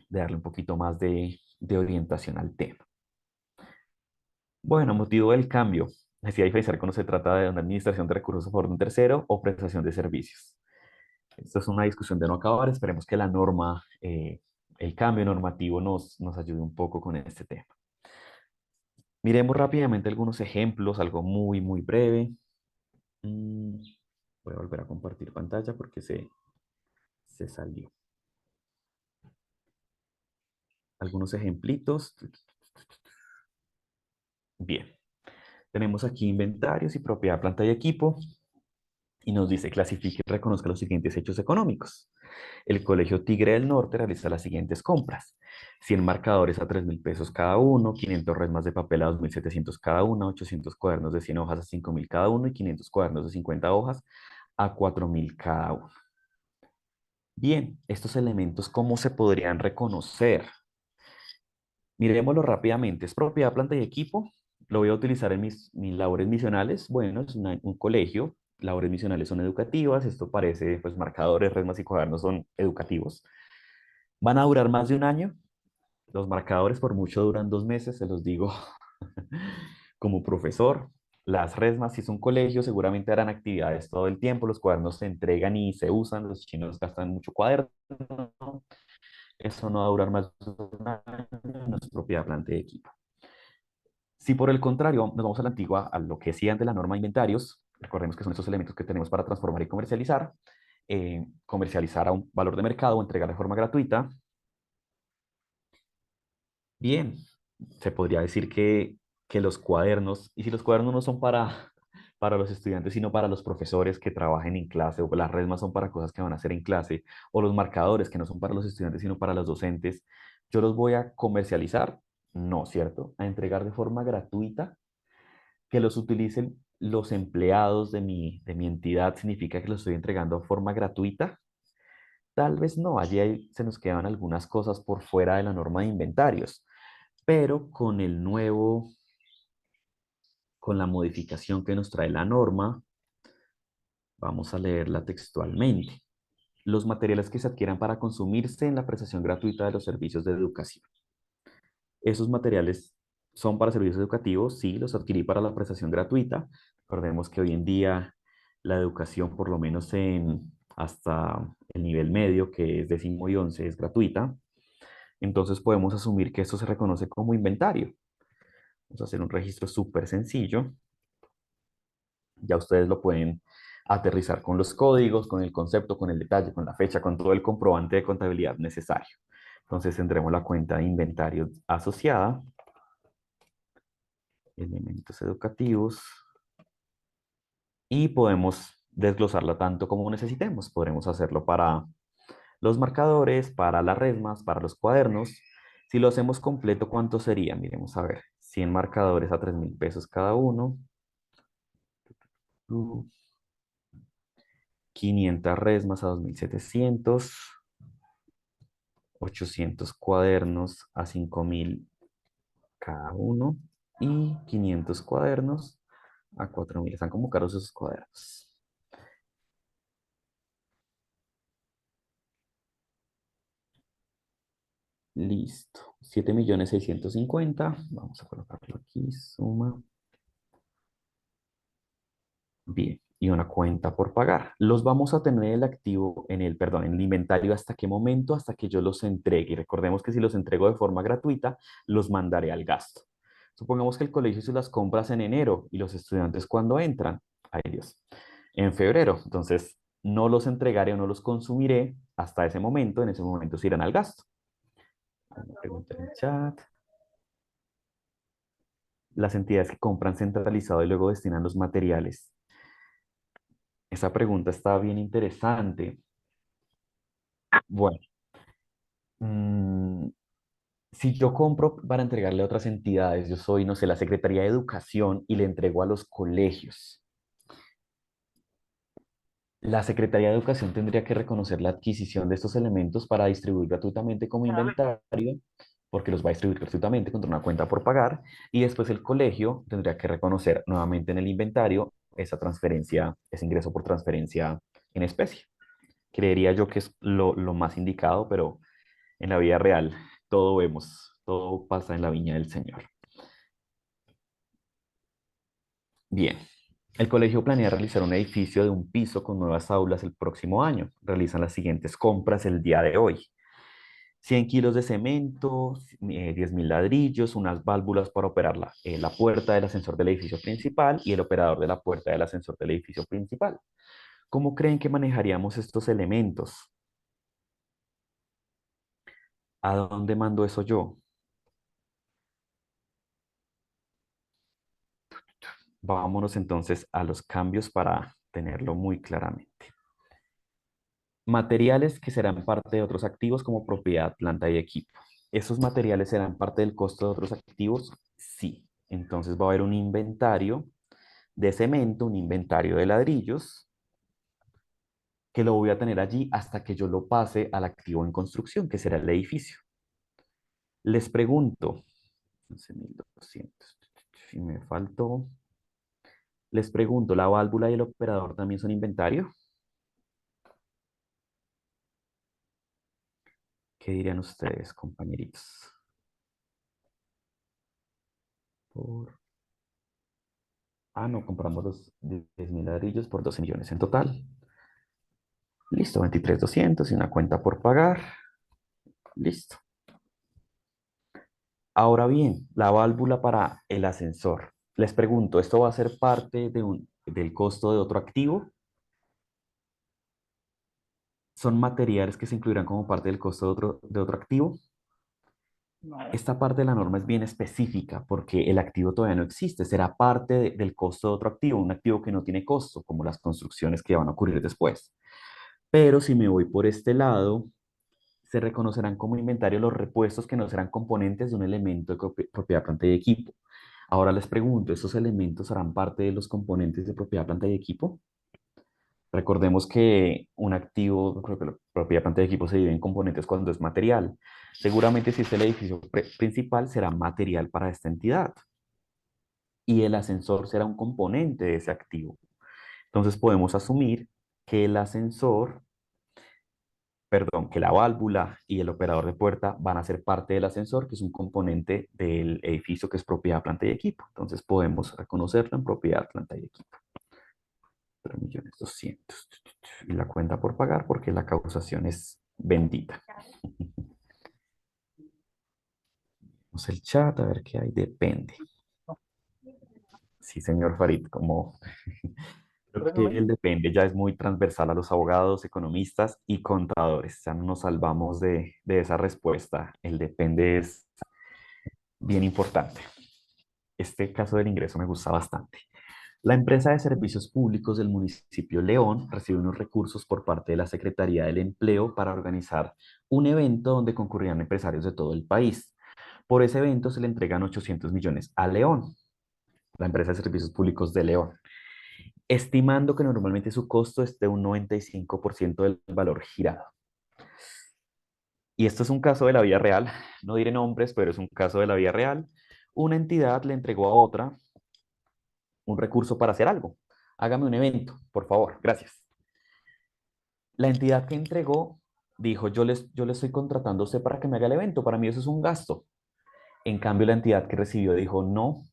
Speaker 1: darle un poquito más de orientación al tema. Bueno, motivo del cambio. Decía diferenciar cuando se trata de una administración de recursos a favor de un tercero o prestación de servicios. Esto es una discusión de no acabar. Esperemos que la norma, el cambio normativo nos ayude un poco con este tema. Miremos rápidamente algunos ejemplos, algo muy, muy breve. Mm, Voy a volver a compartir pantalla porque se salió. Algunos ejemplitos. Bien, tenemos aquí inventarios y propiedad, planta y equipo. Y nos dice, clasifique y reconozca los siguientes hechos económicos. El Colegio Tigre del Norte realiza las siguientes compras: 100 marcadores a 3.000 pesos cada uno, 500 resmas de papel a 2.700 cada una, 800 cuadernos de 100 hojas a 5.000 cada uno y 500 cuadernos de 50 hojas a 4.000 cada uno. Bien, estos elementos, ¿cómo se podrían reconocer? Miremoslo rápidamente. Es propiedad, planta y equipo. Lo voy a utilizar en mis labores misionales. Bueno, es un colegio. Labores misionales son educativas. Esto parece, pues, marcadores, resmas y cuadernos son educativos. ¿Van a durar más de un año? Los marcadores por mucho duran 2 meses, se los digo como profesor. Las resmas, si es un colegio, seguramente harán actividades todo el tiempo. Los cuadernos se entregan y se usan. Los chinos gastan mucho cuaderno. Eso no va a durar más de un año. No es propiedad, planta y equipo. Si por el contrario nos vamos a la antigua, a lo que decían de la norma de inventarios, recordemos que son esos elementos que tenemos para transformar y comercializar, comercializar a un valor de mercado o entregar de forma gratuita. Bien, se podría decir que los cuadernos, y si los cuadernos no son para los estudiantes, sino para los profesores que trabajen en clase, o las resmas son para cosas que van a hacer en clase, o los marcadores que no son para los estudiantes, sino para los docentes, ¿yo los voy a comercializar? No, ¿cierto? A entregar de forma gratuita, que los utilicen los empleados de mi entidad, ¿significa que los estoy entregando de forma gratuita? Tal vez no, se nos quedan algunas cosas por fuera de la norma de inventarios, pero con la modificación que nos trae la norma, vamos a leerla textualmente. Los materiales que se adquieran para consumirse en la prestación gratuita de los servicios de educación. Esos materiales son para servicios educativos, sí, los adquirí para la prestación gratuita. Recordemos que hoy en día la educación, por lo menos hasta el nivel medio, que es décimo y once, es gratuita. Entonces podemos asumir que esto se reconoce como inventario. Vamos a hacer un registro súper sencillo. Ya ustedes lo pueden aterrizar con los códigos, con el concepto, con el detalle, con la fecha, con todo el comprobante de contabilidad necesario. Entonces tendremos la cuenta de inventario asociada, elementos educativos, y podemos desglosarla tanto como necesitemos. Podremos hacerlo para los marcadores, para las resmas, para los cuadernos. Si lo hacemos completo, ¿cuánto sería? Miremos a ver. 100 marcadores a 3.000 pesos cada uno. 500 resmas a 2.700. 800 cuadernos a 5.000 cada uno. Y 500 cuadernos a 4.000. Están como caros esos cuadernos. Listo. 7.650.000. Vamos a colocarlo aquí. Suma. Bien. Y una cuenta por pagar. Los vamos a tener el activo perdón, en el inventario hasta qué momento, hasta que yo los entregue. Y recordemos que si los entrego de forma gratuita, los mandaré al gasto. Supongamos que el colegio hizo las compras en enero y los estudiantes cuando entran. Ay Dios. En febrero. Entonces, no los entregaré o no los consumiré hasta ese momento. En ese momento se irán al gasto. Una pregunta en el chat. Las entidades que compran centralizado y luego destinan los materiales. Esa pregunta está bien interesante. Bueno, mm, si yo compro para entregarle a otras entidades, yo soy, no sé, la Secretaría de Educación y le entrego a los colegios. La Secretaría de Educación tendría que reconocer la adquisición de estos elementos para distribuir gratuitamente como inventario, porque los va a distribuir gratuitamente contra una cuenta por pagar, y después el colegio tendría que reconocer nuevamente en el inventario esa transferencia, ese ingreso por transferencia en especie. Creería yo que es lo más indicado, pero en la vida real todo vemos, todo pasa en la viña del Señor. Bien, el colegio planea realizar un edificio de un piso con nuevas aulas el próximo año. Realizan las siguientes compras el día de hoy. 100 kilos de cemento, 10.000 ladrillos, unas válvulas para operar la puerta del ascensor del edificio principal y el operador de la puerta del ascensor del edificio principal. ¿Cómo creen que manejaríamos estos elementos? ¿A dónde mando eso yo? Vámonos entonces a los cambios para tenerlo muy claramente. Materiales que serán parte de otros activos como propiedad, planta y equipo. ¿Esos materiales serán parte del costo de otros activos? Sí. Entonces va a haber un inventario de cemento, un inventario de ladrillos, que lo voy a tener allí hasta que yo lo pase al activo en construcción, que será el edificio. Les pregunto, 11.200, si me faltó, les pregunto, ¿la válvula y el operador también son inventario? ¿Qué dirían ustedes, compañeritos? Por... Ah, no, compramos los 10.000 ladrillos por 12 millones en total. Listo, 23.200 y una cuenta por pagar. Listo. Ahora bien, la válvula para el ascensor. Les pregunto, ¿esto va a ser parte del costo de otro activo? ¿Son materiales que se incluirán como parte del costo de otro activo? Esta parte de la norma es bien específica porque el activo todavía no existe, será parte del costo de otro activo, un activo que no tiene costo, como las construcciones que van a ocurrir después. Pero si me voy por este lado, se reconocerán como inventario los repuestos que no serán componentes de un elemento de propiedad, planta y equipo. Ahora les pregunto, ¿estos elementos harán parte de los componentes de propiedad, planta y equipo? Recordemos que un activo, propiedad, planta y equipo se divide en componentes cuando es material. Seguramente si es el edificio principal, será material para esta entidad. Y el ascensor será un componente de ese activo. Entonces podemos asumir que el ascensor, perdón, que la válvula y el operador de puerta van a ser parte del ascensor, que es un componente del edificio que es propiedad, planta y equipo. Entonces podemos reconocerlo en propiedad, planta y equipo. 3.200.000. Y la cuenta por pagar porque la causación es bendita. Vamos el chat a ver qué hay. Depende. Sí, señor Farid, como creo que el depende ya es muy transversal a los abogados, economistas y contadores. Ya no nos salvamos de esa respuesta. El depende es bien importante. Este caso del ingreso me gusta bastante. La empresa de servicios públicos del municipio León recibe unos recursos por parte de la Secretaría del Empleo para organizar un evento donde concurrirán empresarios de todo el país. Por ese evento se le entregan 800 millones a León, la empresa de servicios públicos de León, estimando que normalmente su costo es de un 95% del valor girado. Y esto es un caso de la vida real, no diré nombres, pero es un caso de la vida real. Una entidad le entregó a otra un recurso para hacer algo. Hágame un evento, por favor, gracias. La entidad que entregó dijo, yo le estoy contratando a usted para que me haga el evento, para mí eso es un gasto. En cambio, la entidad que recibió dijo, no,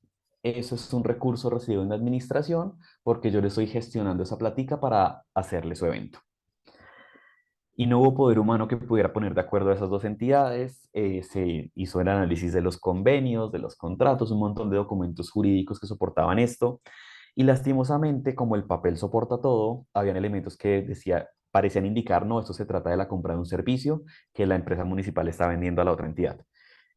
Speaker 1: eso es un recurso recibido en la administración porque yo le estoy gestionando esa platica para hacerle su evento. Y no hubo poder humano que pudiera poner de acuerdo a esas dos entidades. Se hizo el análisis de los convenios, de los contratos, un montón de documentos jurídicos que soportaban esto. Y lastimosamente, como el papel soporta todo, habían elementos que parecían indicar, no, esto se trata de la compra de un servicio que la empresa municipal está vendiendo a la otra entidad.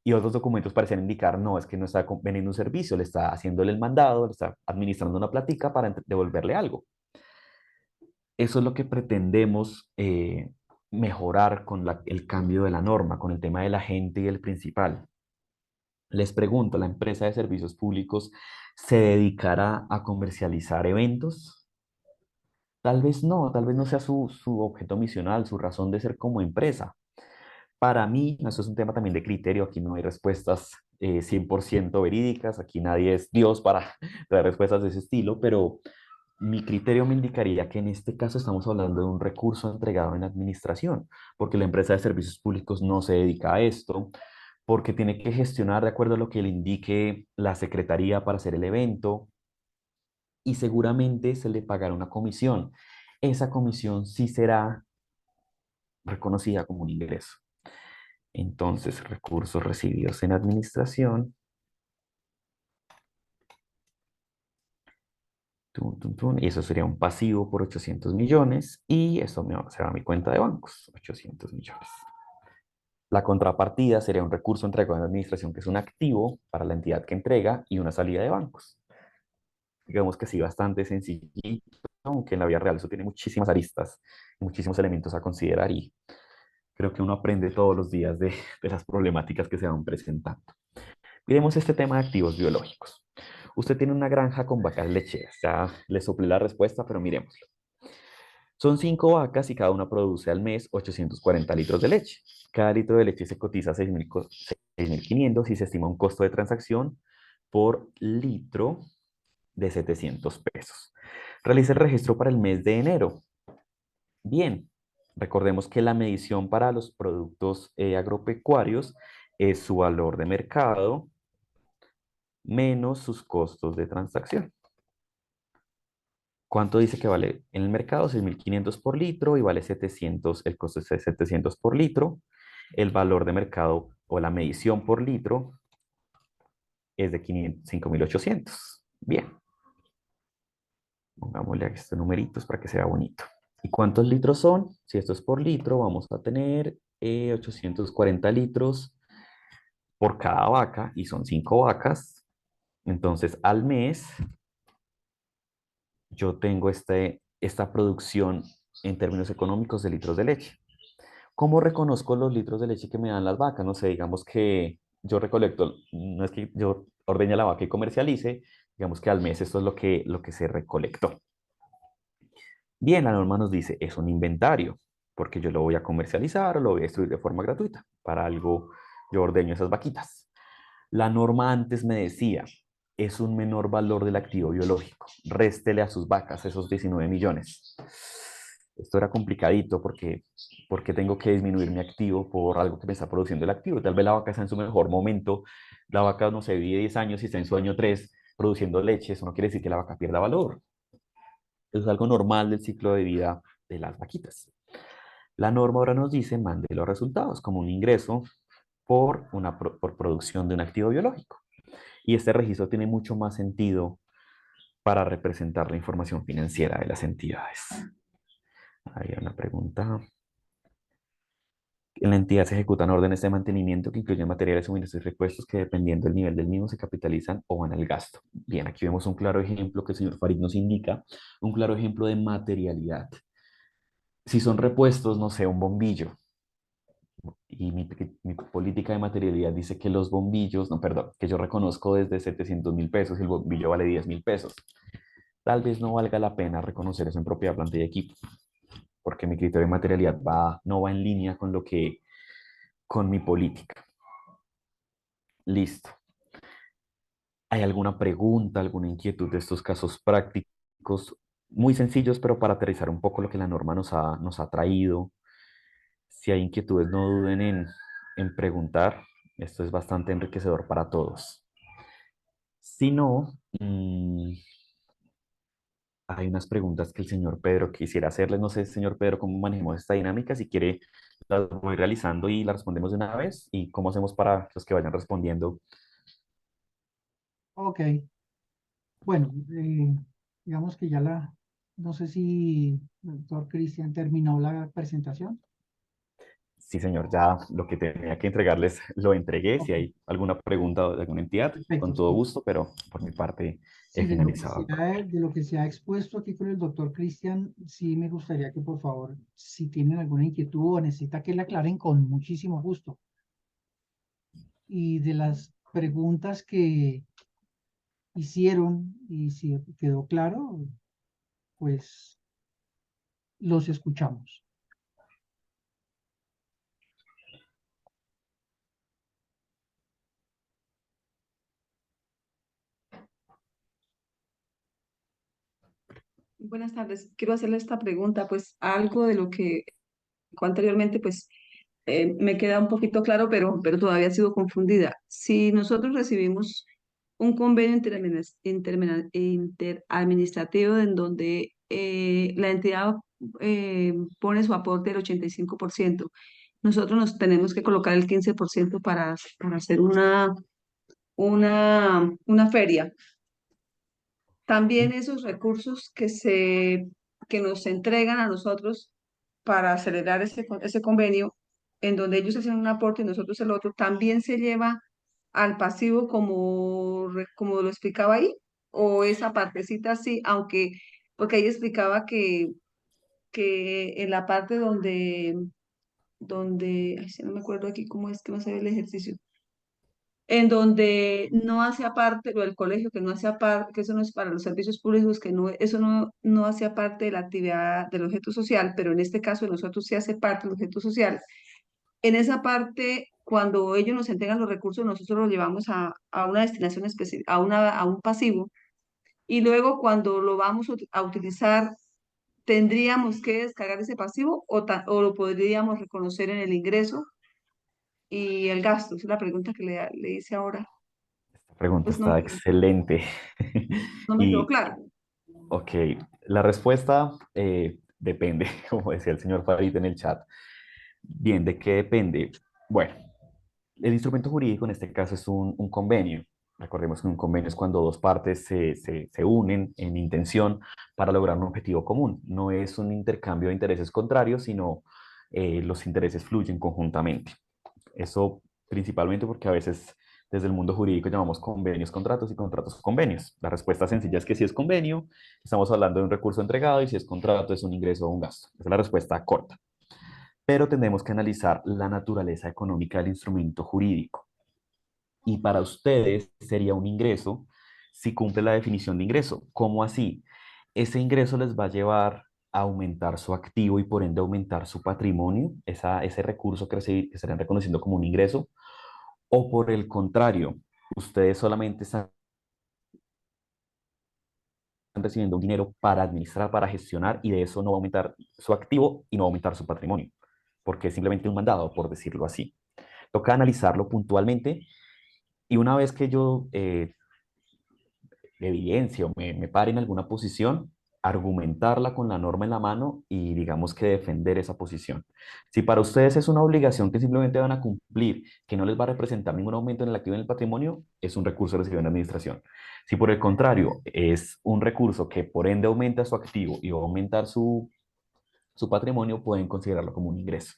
Speaker 1: Y otros documentos parecían indicar, no, es que no está vendiendo un servicio, le está haciéndole el mandado, le está administrando una platica para devolverle algo. Eso es lo que pretendemos mejorar con el cambio de la norma, con el tema del agente y el principal. Les pregunto, ¿la empresa de servicios públicos se dedicará a comercializar eventos? Tal vez no sea su objeto misional, su razón de ser como empresa. Para mí, eso es un tema también de criterio, aquí no hay respuestas 100% verídicas, aquí nadie es Dios para dar respuestas de ese estilo, pero mi criterio me indicaría que en este caso estamos hablando de un recurso entregado en administración, porque la empresa de servicios públicos no se dedica a esto, porque tiene que gestionar de acuerdo a lo que le indique la secretaría para hacer el evento y seguramente se le pagará una comisión. Esa comisión sí será reconocida como un ingreso. Entonces, recursos recibidos en administración, y eso sería un pasivo por 800 millones y eso se va a mi cuenta de bancos, 800 millones. La contrapartida sería un recurso entregado en administración, que es un activo para la entidad que entrega y una salida de bancos. Digamos que sí, bastante sencillito, aunque en la vida real eso tiene muchísimas aristas, muchísimos elementos a considerar y creo que uno aprende todos los días de las problemáticas que se van presentando. Miremos este tema de activos biológicos. Usted tiene una granja con vacas lecheras. Ya le soplé la respuesta, pero miremoslo. Son 5 vacas y cada una produce al mes 840 litros de leche. Cada litro de leche se cotiza a 6.500 y se estima un costo de transacción por litro de 700 pesos. Realiza el registro para el mes de enero. Bien, recordemos que la medición para los productos agropecuarios es su valor de mercado menos sus costos de transacción. ¿Cuánto dice que vale en el mercado? 6.500 por litro y vale 700, el costo es de 700 por litro. El valor de mercado o la medición por litro es de 5.800. Bien, pongámosle aquí estos numeritos para que sea bonito. ¿Y cuántos litros son? Si esto es por litro, vamos a tener 840 litros por cada vaca y son 5 vacas. Entonces, al mes yo tengo esta producción en términos económicos de litros de leche. ¿Cómo reconozco los litros de leche que me dan las vacas? No sé, digamos que yo recolecto, no es que yo ordeñe la vaca y comercialice, digamos que al mes esto es lo que se recolectó. Bien, la norma nos dice, es un inventario, porque yo lo voy a comercializar o lo voy a distribuir de forma gratuita. Para algo yo ordeño esas vaquitas. La norma antes me decía, es un menor valor del activo biológico. Réstele a sus vacas esos 19 millones. Esto era complicadito porque tengo que disminuir mi activo por algo que me está produciendo el activo. Tal vez la vaca está en su mejor momento. La vaca, no sé, vive 10 años y está en su año 3 produciendo leche. Eso no quiere decir que la vaca pierda valor. Eso es algo normal del ciclo de vida de las vaquitas. La norma ahora nos dice, mande los resultados como un ingreso por producción de un activo biológico. Y este registro tiene mucho más sentido para representar la información financiera de las entidades. Hay una pregunta. En la entidad se ejecutan órdenes de mantenimiento que incluyen materiales, suministros y repuestos que dependiendo del nivel del mismo se capitalizan o van al gasto. Bien, aquí vemos un claro ejemplo que el señor Farid nos indica, un claro ejemplo de materialidad. Si son repuestos, no sé, un bombillo, y mi política de materialidad dice que los bombillos, no, perdón, que yo reconozco desde 700.000 pesos y el bombillo vale 10.000 pesos. Tal vez no valga la pena reconocer eso en propiedad, planta y equipo, porque mi criterio de materialidad no va en línea con mi política. Listo. ¿Hay alguna pregunta, alguna inquietud de estos casos prácticos? Muy sencillos, pero para aterrizar un poco lo que la norma nos ha traído. Si hay inquietudes, no duden en preguntar. Esto es bastante enriquecedor para todos. Si no, hay unas preguntas que el señor Pedro quisiera hacerles. No sé, señor Pedro, cómo manejamos esta dinámica. Si quiere, las voy realizando y las respondemos de una vez. ¿Y cómo hacemos para los que vayan respondiendo?
Speaker 2: Ok, bueno, digamos que no sé si el doctor Cristian terminó la presentación.
Speaker 1: Sí, señor, ya lo que tenía que entregarles lo entregué. Si
Speaker 2: Ok,
Speaker 1: hay alguna pregunta de alguna entidad, con
Speaker 2: perfecto,
Speaker 1: todo
Speaker 2: sí.
Speaker 1: gusto, pero por mi parte he
Speaker 2: Sí,
Speaker 1: finalizado.
Speaker 2: de lo que se ha expuesto aquí con el doctor Cristian, sí me gustaría que por favor, si tienen alguna inquietud o necesita que la aclaren con muchísimo gusto. Y de las preguntas que hicieron y si quedó claro, pues los escuchamos.
Speaker 3: Buenas tardes. Quiero hacerle esta pregunta, pues algo de lo que anteriormente, pues me queda un poquito claro, pero todavía sigo confundida. Si nosotros recibimos un convenio interadministrativo en donde la entidad pone su aporte del 85%, nosotros nos tenemos que colocar el 15% para hacer una feria. También esos recursos que nos entregan a nosotros para acelerar ese convenio, en donde ellos hacen un aporte y nosotros el otro, también se lleva al pasivo como lo explicaba ahí, o esa partecita sí, aunque, porque ahí explicaba que en la parte ay, sí, no me acuerdo aquí cómo es que va a ser el ejercicio en donde no hacía parte, lo del colegio, que no hacía parte, que eso no es para los servicios públicos, que no, eso no hacía parte de la actividad del objeto social, pero en este caso de nosotros sí hace parte del objeto social. En esa parte, cuando ellos nos entregan los recursos, nosotros los llevamos a una destinación específica, a un pasivo, y luego cuando lo vamos a utilizar, ¿tendríamos que descargar ese pasivo o lo podríamos reconocer en el ingreso y el gasto? Esa es la pregunta que le hice ahora.
Speaker 1: Esta pregunta
Speaker 3: Pues
Speaker 1: está excelente.
Speaker 3: no me quedó
Speaker 1: Y,
Speaker 3: claro.
Speaker 1: ok, la respuesta depende, como decía el señor Farid en el chat. Bien, ¿de qué depende? Bueno, el instrumento jurídico en este caso es un convenio. Recordemos que un convenio es cuando dos partes se unen en intención para lograr un objetivo común. No es un intercambio de intereses contrarios, sino los intereses fluyen conjuntamente. Eso principalmente porque a veces desde el mundo jurídico llamamos convenios contratos y contratos convenios. La respuesta sencilla es que si es convenio, estamos hablando de un recurso entregado y si es contrato es un ingreso o un gasto. Esa es la respuesta corta. Pero tenemos que analizar la naturaleza económica del instrumento jurídico. Y para ustedes sería un ingreso si cumple la definición de ingreso. ¿Cómo así? Ese ingreso les va a llevar a aumentar su activo y por ende aumentar su patrimonio, ese recurso que estarían reconociendo como un ingreso, o por el contrario, ustedes solamente están recibiendo un dinero para administrar, para gestionar y de eso no va a aumentar su activo y no va a aumentar su patrimonio, porque es simplemente un mandado, por decirlo así. Toca analizarlo puntualmente y una vez que yo evidencia o me pare en alguna posición, argumentarla con la norma en la mano y digamos que defender esa posición. Si para ustedes es una obligación que simplemente van a cumplir, que no les va a representar ningún aumento en el activo y en el patrimonio, es un recurso recibido en la administración. Si por el contrario es un recurso que por ende aumenta su activo y va a aumentar su patrimonio, pueden considerarlo como un ingreso.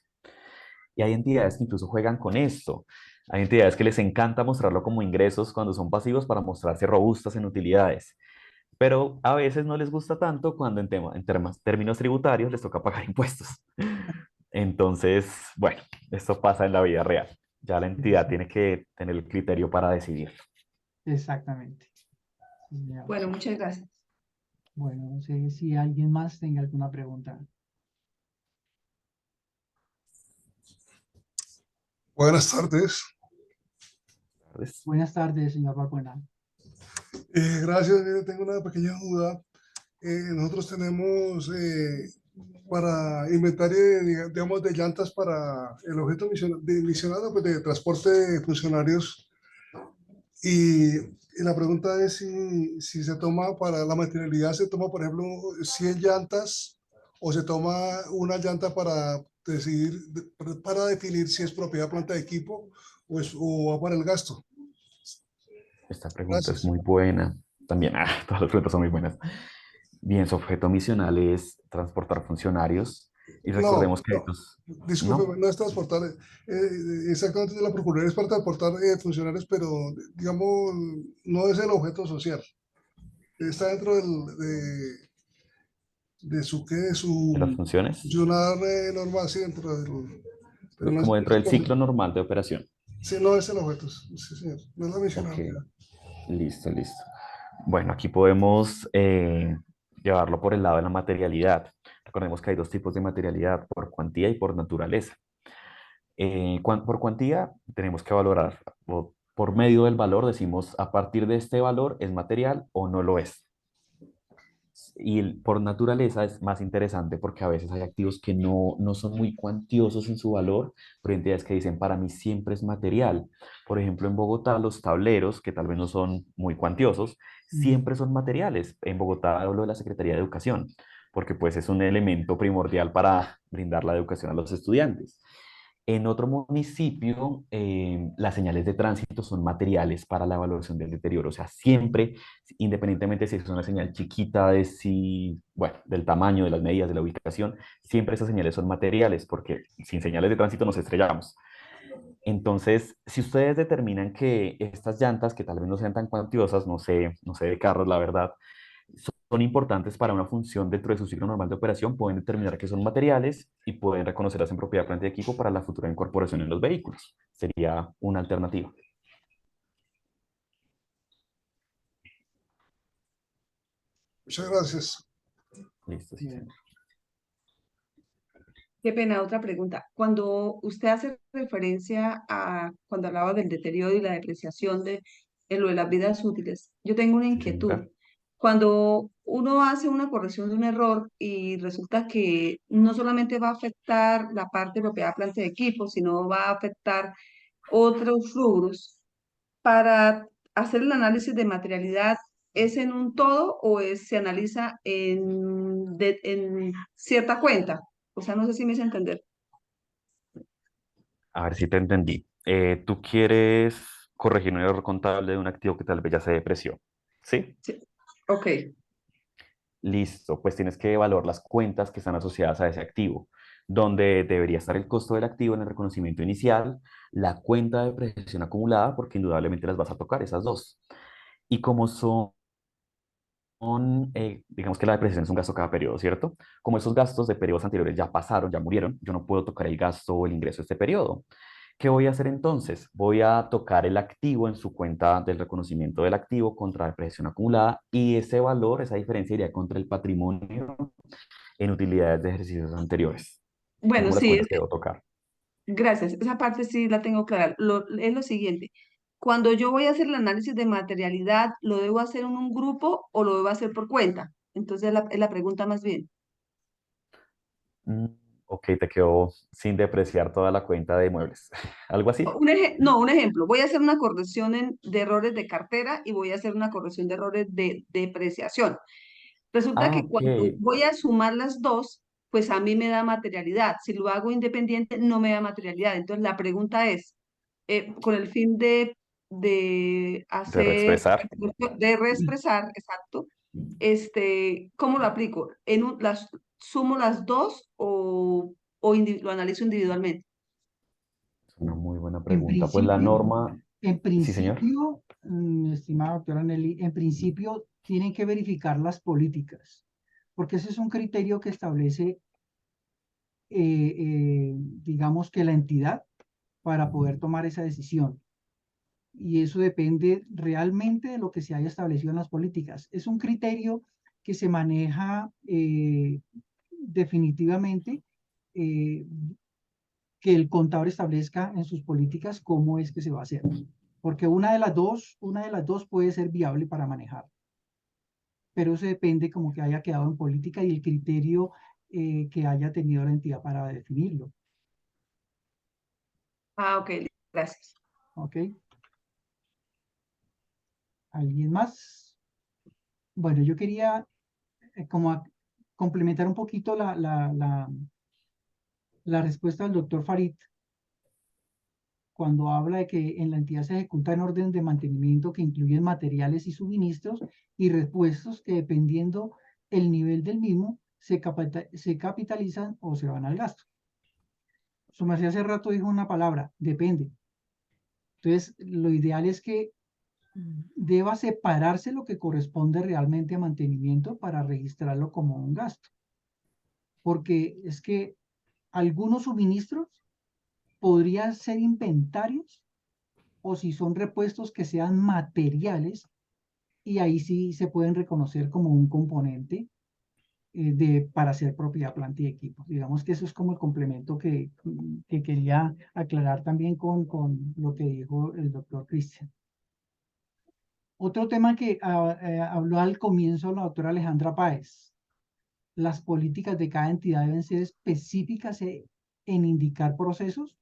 Speaker 1: Y hay entidades que incluso juegan con esto. Hay entidades que les encanta mostrarlo como ingresos cuando son pasivos para mostrarse robustas en utilidades. Pero a veces no les gusta tanto cuando términos tributarios les toca pagar impuestos. Entonces, bueno, esto pasa en la vida real. Ya la
Speaker 2: Sí,
Speaker 1: entidad
Speaker 2: sí,
Speaker 1: tiene que tener el criterio para decidir.
Speaker 2: exactamente. Sí, señor.
Speaker 3: Bueno, muchas gracias.
Speaker 2: Bueno, no sé si alguien más tenga alguna pregunta.
Speaker 4: Buenas tardes.
Speaker 1: ¿Sabes?
Speaker 2: Buenas tardes, señor Balbuena.
Speaker 4: Gracias. Tengo una pequeña duda. Nosotros tenemos para inventario, digamos, de llantas para el objeto misionado, pues de transporte de funcionarios. Y la pregunta es si se toma para la materialidad, se toma, por ejemplo, 100 llantas o se toma una llanta para decidir, para definir si es propiedad planta de equipo o va para el gasto.
Speaker 1: Esta pregunta es
Speaker 4: Gracias.
Speaker 1: muy buena. También, todas las preguntas son muy buenas. Bien, su objeto misional es transportar funcionarios y
Speaker 4: No,
Speaker 1: recordemos que
Speaker 4: no,
Speaker 1: estos,
Speaker 4: discúlpeme,
Speaker 1: ¿no?
Speaker 4: no es transportar, exactamente de la Procuraduría es para transportar funcionarios, pero digamos, no es el objeto social. Está dentro de su, ¿qué? De
Speaker 1: De las
Speaker 4: su
Speaker 1: funciones,
Speaker 4: funcionar normal, sí, dentro del, pero no es,
Speaker 1: como
Speaker 4: no
Speaker 1: dentro
Speaker 4: es
Speaker 1: del ciclo normal de operación.
Speaker 4: sí, no es el objeto, sí, señor, no es la
Speaker 1: Ok,
Speaker 4: misionalidad.
Speaker 1: listo, listo. Bueno, aquí podemos llevarlo por el lado de la materialidad. Recordemos que hay dos tipos de materialidad, por cuantía y por naturaleza. Por cuantía tenemos que valorar, o por medio del valor decimos a partir de este valor es material o no lo es. Y por naturaleza es más interesante porque a veces hay activos que no son muy cuantiosos en su valor, pero hay entidades que dicen para mí siempre es material. Por ejemplo, en Bogotá los tableros, que tal vez no son muy cuantiosos,
Speaker 2: Mm.
Speaker 1: siempre son materiales. En Bogotá hablo de la Secretaría de Educación, porque pues es un elemento primordial para brindar la educación a los estudiantes. En otro municipio, las señales de tránsito son materiales para la evaluación del deterioro. O sea, siempre, independientemente si es una señal chiquita, de si, bueno, del tamaño, de las medidas, de la ubicación, siempre esas señales son materiales, porque sin señales de tránsito nos estrellamos. Entonces, si ustedes determinan que estas llantas, que tal vez no sean tan cuantiosas, no sé de carros, la verdad, son importantes para una función dentro de su ciclo normal de operación, pueden determinar que son materiales y pueden reconocerlas en propiedad planta y equipo para la futura incorporación en los vehículos. Sería una alternativa.
Speaker 4: Muchas gracias.
Speaker 1: Listo, sí,
Speaker 2: Bien.
Speaker 1: señor.
Speaker 3: Qué pena, otra pregunta. Cuando usted hace referencia a, cuando hablaba del deterioro y la depreciación de lo de las vidas útiles, yo tengo una
Speaker 1: Sí, señora.
Speaker 3: inquietud. Cuando uno hace una corrección de un error y resulta que no solamente va a afectar la parte de propiedad, planta de equipo, sino va a afectar otros rubros, para hacer el análisis de materialidad, ¿es en un todo o se analiza en cierta cuenta? O sea, no sé si me hice entender.
Speaker 1: A ver si te entendí. Tú quieres corregir un error contable de un activo que tal vez ya se depreció. ¿Sí?
Speaker 3: Sí. Ok.
Speaker 1: Listo, pues tienes que evaluar las cuentas que están asociadas a ese activo. donde debería estar el costo del activo en el reconocimiento inicial, la cuenta de depreciación acumulada, porque indudablemente las vas a tocar, esas dos. Y como digamos que la depreciación es un gasto cada periodo, ¿cierto? Como esos gastos de periodos anteriores ya pasaron, ya murieron, yo no puedo tocar el gasto o el ingreso de este periodo. ¿Qué voy a hacer entonces? Voy a tocar el activo en su cuenta del reconocimiento del activo contra depreciación acumulada y ese valor, esa diferencia iría contra el patrimonio en utilidades de ejercicios anteriores. Son
Speaker 3: Bueno,
Speaker 1: como las
Speaker 3: sí,
Speaker 1: cuentas que debo tocar.
Speaker 3: gracias. Esa parte sí la tengo clara. Es lo siguiente. Cuando yo voy a hacer el análisis de materialidad, ¿lo debo hacer en un grupo o lo debo hacer por cuenta? Entonces es la pregunta más bien.
Speaker 1: Mm, ok, te quedó sin depreciar toda la cuenta de muebles. ¿Algo así?
Speaker 3: No, un ejemplo. Voy a hacer una corrección de errores de cartera y voy a hacer una corrección de errores de depreciación. Resulta
Speaker 1: Ah,
Speaker 3: que
Speaker 1: ok.
Speaker 3: cuando voy a sumar las dos, pues a mí me da materialidad. Si lo hago independiente, no me da materialidad. Entonces la pregunta es, con el fin de
Speaker 1: De
Speaker 3: hacer,
Speaker 1: reexpresar.
Speaker 3: de reexpresar, exacto, ¿cómo lo aplico? ¿Sumo las dos o lo analizo individualmente?
Speaker 1: Es una muy buena
Speaker 2: En
Speaker 1: pregunta. Pues la
Speaker 2: principio,
Speaker 1: norma,
Speaker 2: en
Speaker 1: sí, señor.
Speaker 2: principio, estimada doctora Nelly, en principio tienen que verificar las políticas, porque ese es un criterio que establece, digamos que la entidad para poder tomar esa decisión. Y eso depende realmente de lo que se haya establecido en las políticas. Es un criterio que se maneja definitivamente, eh, que el contador establezca en sus políticas cómo es que se va a hacer. Porque una de las dos puede ser viable para manejar, pero eso depende como que haya quedado en política y el criterio que haya tenido la entidad para definirlo.
Speaker 3: Ah, ok, gracias.
Speaker 2: ¿Ok? ¿Alguien más? Bueno, yo quería complementar un poquito la respuesta del doctor Farid cuando habla de que en la entidad se ejecutan órdenes de mantenimiento que incluyen materiales y suministros y repuestos que dependiendo el nivel del mismo se capitalizan o se van al gasto. Su merced hace rato dijo una palabra, depende. Entonces, lo ideal es que deba separarse lo que corresponde realmente a mantenimiento para registrarlo como un gasto. Porque es que algunos suministros podrían ser inventarios o si son repuestos que sean materiales y ahí sí se pueden reconocer como un componente para hacer propiedad, planta y equipo. Digamos que eso es como el complemento que quería aclarar también con lo que dijo el doctor Cristian. Otro tema que habló al comienzo la doctora Alejandra Páez. Las políticas de cada entidad deben ser específicas en indicar procesos.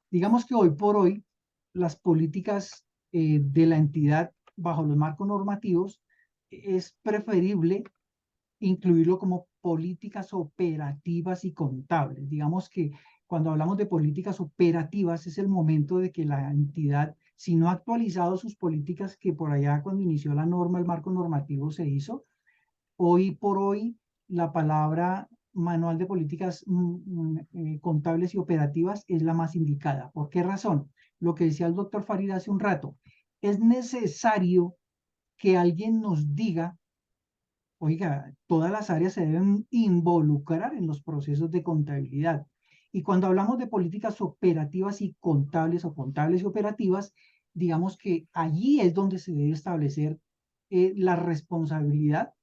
Speaker 2: Digamos que hoy por hoy las políticas de la entidad bajo los marcos normativos es preferible incluirlo como políticas operativas y contables. Digamos que cuando hablamos de políticas operativas es el momento de que la entidad, si no ha actualizado sus políticas que por allá cuando inició la norma, el marco normativo se hizo, hoy por hoy la palabra manual de políticas contables y operativas es la más indicada. ¿Por qué razón? Lo que decía el doctor Farid hace un rato, es necesario que alguien nos diga, oiga, todas las áreas se deben involucrar en los procesos de contabilidad. Y cuando hablamos de políticas operativas y contables o contables y operativas, digamos que allí es donde se debe establecer la responsabilidad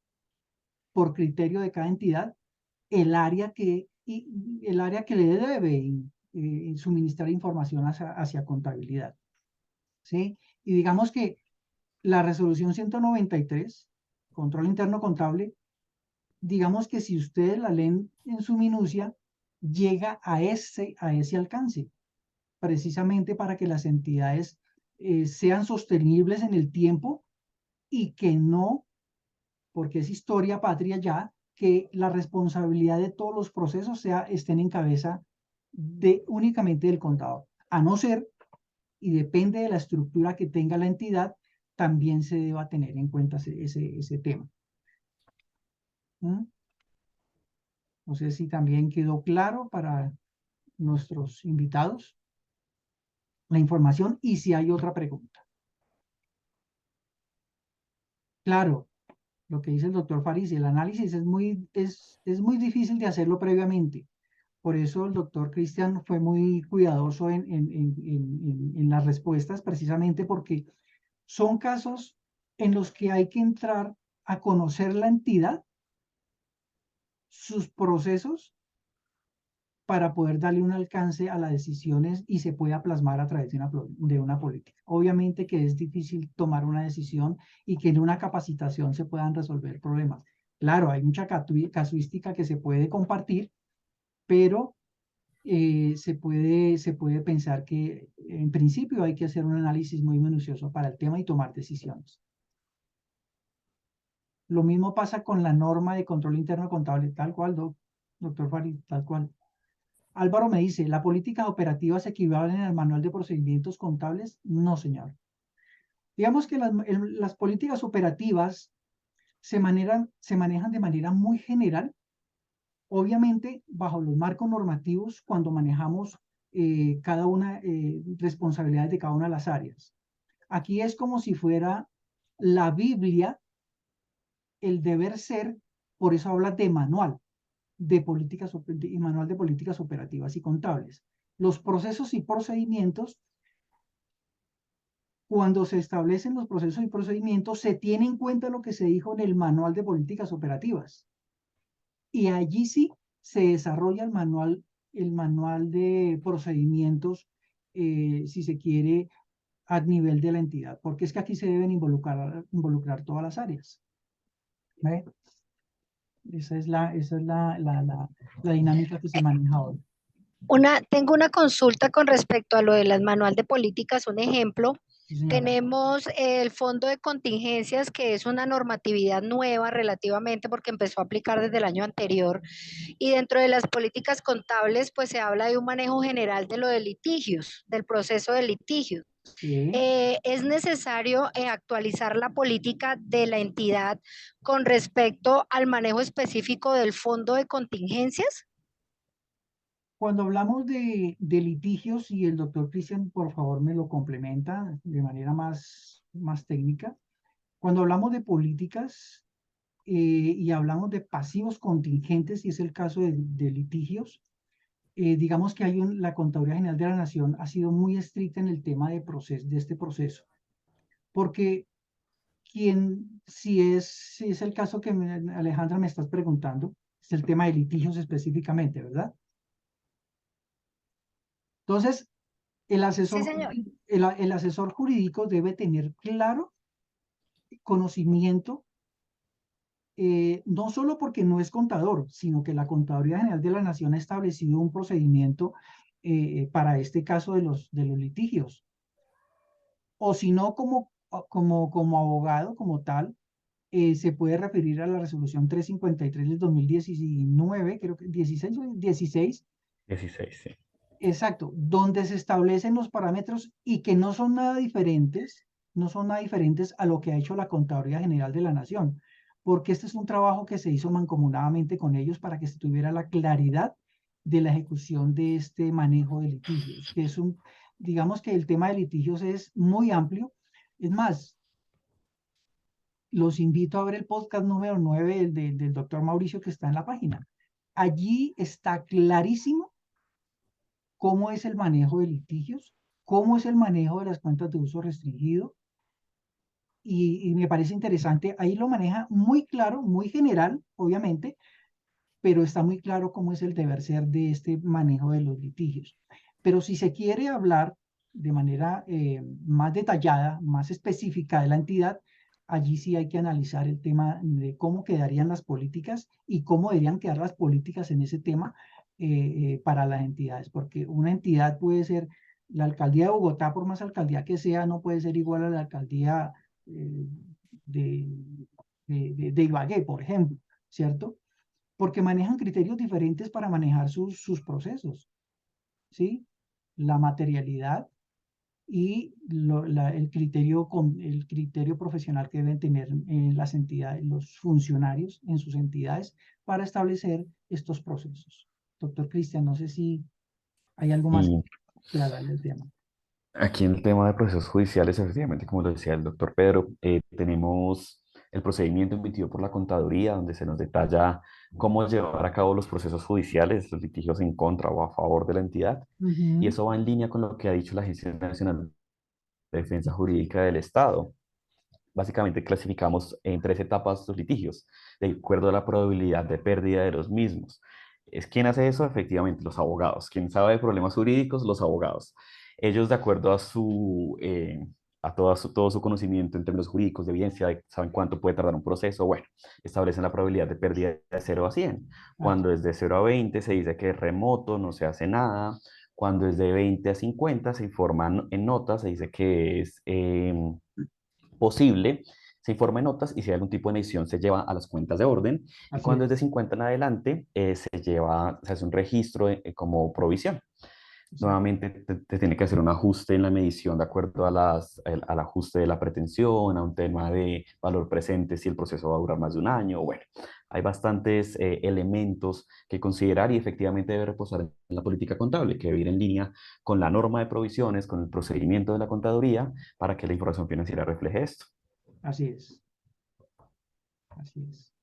Speaker 2: por criterio de cada entidad, el área que le debe suministrar información hacia contabilidad. ¿Sí? Y digamos que la resolución 193, control interno contable, digamos que si ustedes la leen en su minucia, llega a ese alcance, precisamente para que las entidades sean sostenibles en el tiempo y que no, porque es historia patria ya, que la responsabilidad de todos los procesos estén en cabeza únicamente del contador. A no ser, y depende de la estructura que tenga la entidad, también se deba tener en cuenta ese tema. ¿Mm? No sé si también quedó claro para nuestros invitados la información y si hay otra pregunta. Claro, lo que dice el doctor Farisi, el análisis es muy difícil de hacerlo previamente. Por eso el doctor Cristian fue muy cuidadoso en las respuestas, precisamente porque son casos en los que hay que entrar a conocer la entidad, sus procesos, para poder darle un alcance a las decisiones y se pueda plasmar a través de una política. Obviamente que es difícil tomar una decisión y que en una capacitación se puedan resolver problemas. Claro, hay mucha casuística que se puede compartir, pero se puede pensar que en principio hay que hacer un análisis muy minucioso para el tema y tomar decisiones. Lo mismo pasa con la norma de control interno contable, tal cual, doctor Farid, tal cual. Álvaro me dice, ¿la política operativa se equivalen al manual de procedimientos contables? No, señor. Digamos que las políticas operativas se manejan de manera muy general, obviamente bajo los marcos normativos cuando manejamos cada una, responsabilidades de cada una de las áreas. Aquí es como si fuera la Biblia, el deber ser, por eso habla de manual de políticas y manual de políticas operativas y contables. Los procesos y procedimientos, cuando se establecen los procesos y procedimientos, se tiene en cuenta lo que se dijo en el manual de políticas operativas. Y allí sí se desarrolla el manual de procedimientos, si se quiere, a nivel de la entidad, porque es que aquí se deben involucrar todas las áreas. ¿Ve? Esa es la dinámica que se maneja hoy.
Speaker 5: Tengo una consulta con respecto a lo del manual de políticas, un ejemplo.
Speaker 2: Sí, señora.
Speaker 5: Tenemos el fondo de contingencias, que es una normatividad nueva relativamente porque empezó a aplicar desde el año anterior. Y dentro de las políticas contables, pues se habla de un manejo general de lo de litigios, del proceso de litigios.
Speaker 2: Sí.
Speaker 5: ¿Es necesario actualizar la política de la entidad con respecto al manejo específico del fondo de contingencias?
Speaker 2: Cuando hablamos de litigios, y el doctor Cristian, por favor, me lo complementa de manera más técnica. Cuando hablamos de políticas y hablamos de pasivos contingentes, y es el caso de litigios, digamos que la Contaduría General de la Nación ha sido muy estricta en el tema de este proceso, porque si es el caso que Alejandra me estás preguntando, es el tema de litigios específicamente, ¿verdad? Entonces, el
Speaker 5: Sí,
Speaker 2: asesor,
Speaker 5: señor.
Speaker 2: el asesor jurídico debe tener claro conocimiento, no solo porque no es contador, sino que la Contaduría General de la Nación ha establecido un procedimiento para este caso de los litigios. O si no, como abogado, como tal, se puede referir a la resolución 353 del 2019, creo que 16, 16.
Speaker 1: 16, sí.
Speaker 2: Exacto, donde se establecen los parámetros y que no son nada diferentes, no son nada diferentes a lo que ha hecho la Contaduría General de la Nación, porque este es un trabajo que se hizo mancomunadamente con ellos para que se tuviera la claridad de la ejecución de este manejo de litigios, que digamos que el tema de litigios es muy amplio. Es más, los invito a ver el podcast número 9 del doctor Mauricio que está en la página. Allí está clarísimo cómo es el manejo de litigios, cómo es el manejo de las cuentas de uso restringido, y me parece interesante. Ahí lo maneja muy claro, muy general, obviamente, pero está muy claro cómo es el deber ser de este manejo de los litigios. Pero si se quiere hablar de manera más detallada, más específica de la entidad, allí sí hay que analizar el tema de cómo quedarían las políticas y cómo deberían quedar las políticas en ese tema para las entidades, porque una entidad puede ser la alcaldía de Bogotá, por más alcaldía que sea, no puede ser igual a la alcaldía eh, de, de Ibagué, por ejemplo, ¿cierto? Porque manejan criterios diferentes para manejar sus procesos, ¿sí? La materialidad, y el criterio profesional que deben tener las entidades, los funcionarios en sus entidades para establecer estos procesos. Doctor Cristian, no sé si hay algo más que
Speaker 1: Y
Speaker 2: aclarar el tema.
Speaker 1: aquí en el tema de procesos judiciales, efectivamente, como lo decía el doctor Pedro, tenemos el procedimiento emitido por la Contaduría, donde se nos detalla cómo llevar a cabo los procesos judiciales, los litigios en contra o a favor de la entidad, y
Speaker 2: Ujú,
Speaker 1: eso va en línea con lo que ha dicho la Agencia Nacional de Defensa Jurídica del Estado. Básicamente clasificamos en tres etapas los litigios, de acuerdo a la probabilidad de pérdida de los mismos. ¿Quién hace eso? Efectivamente, los abogados. ¿Quién sabe de problemas jurídicos? Los abogados. Ellos, de acuerdo a todo su conocimiento en términos jurídicos, de evidencia, saben cuánto puede tardar un proceso, bueno, establecen la probabilidad de pérdida de 0 a 100.
Speaker 2: así,
Speaker 1: Cuando es de 0 a 20 se dice que es remoto, no se hace nada. Cuando es de 20 a 50 se informan en notas, se dice que es posible, se informa en notas y si hay algún tipo de decisión se lleva a las cuentas de orden y
Speaker 2: así
Speaker 1: cuando es de
Speaker 2: es.
Speaker 1: 50 en adelante se hace un registro como provisión.
Speaker 2: Exacto.
Speaker 1: Nuevamente te tiene que hacer un ajuste en la medición de acuerdo al ajuste de la pretensión, a un tema de valor presente, si el proceso va a durar más de un año. Bueno, hay bastantes elementos que considerar y efectivamente debe reposar en la política contable, que debe ir en línea con la norma de provisiones, con el procedimiento de la contaduría, para que la información financiera refleje esto.
Speaker 2: Así es. Así es.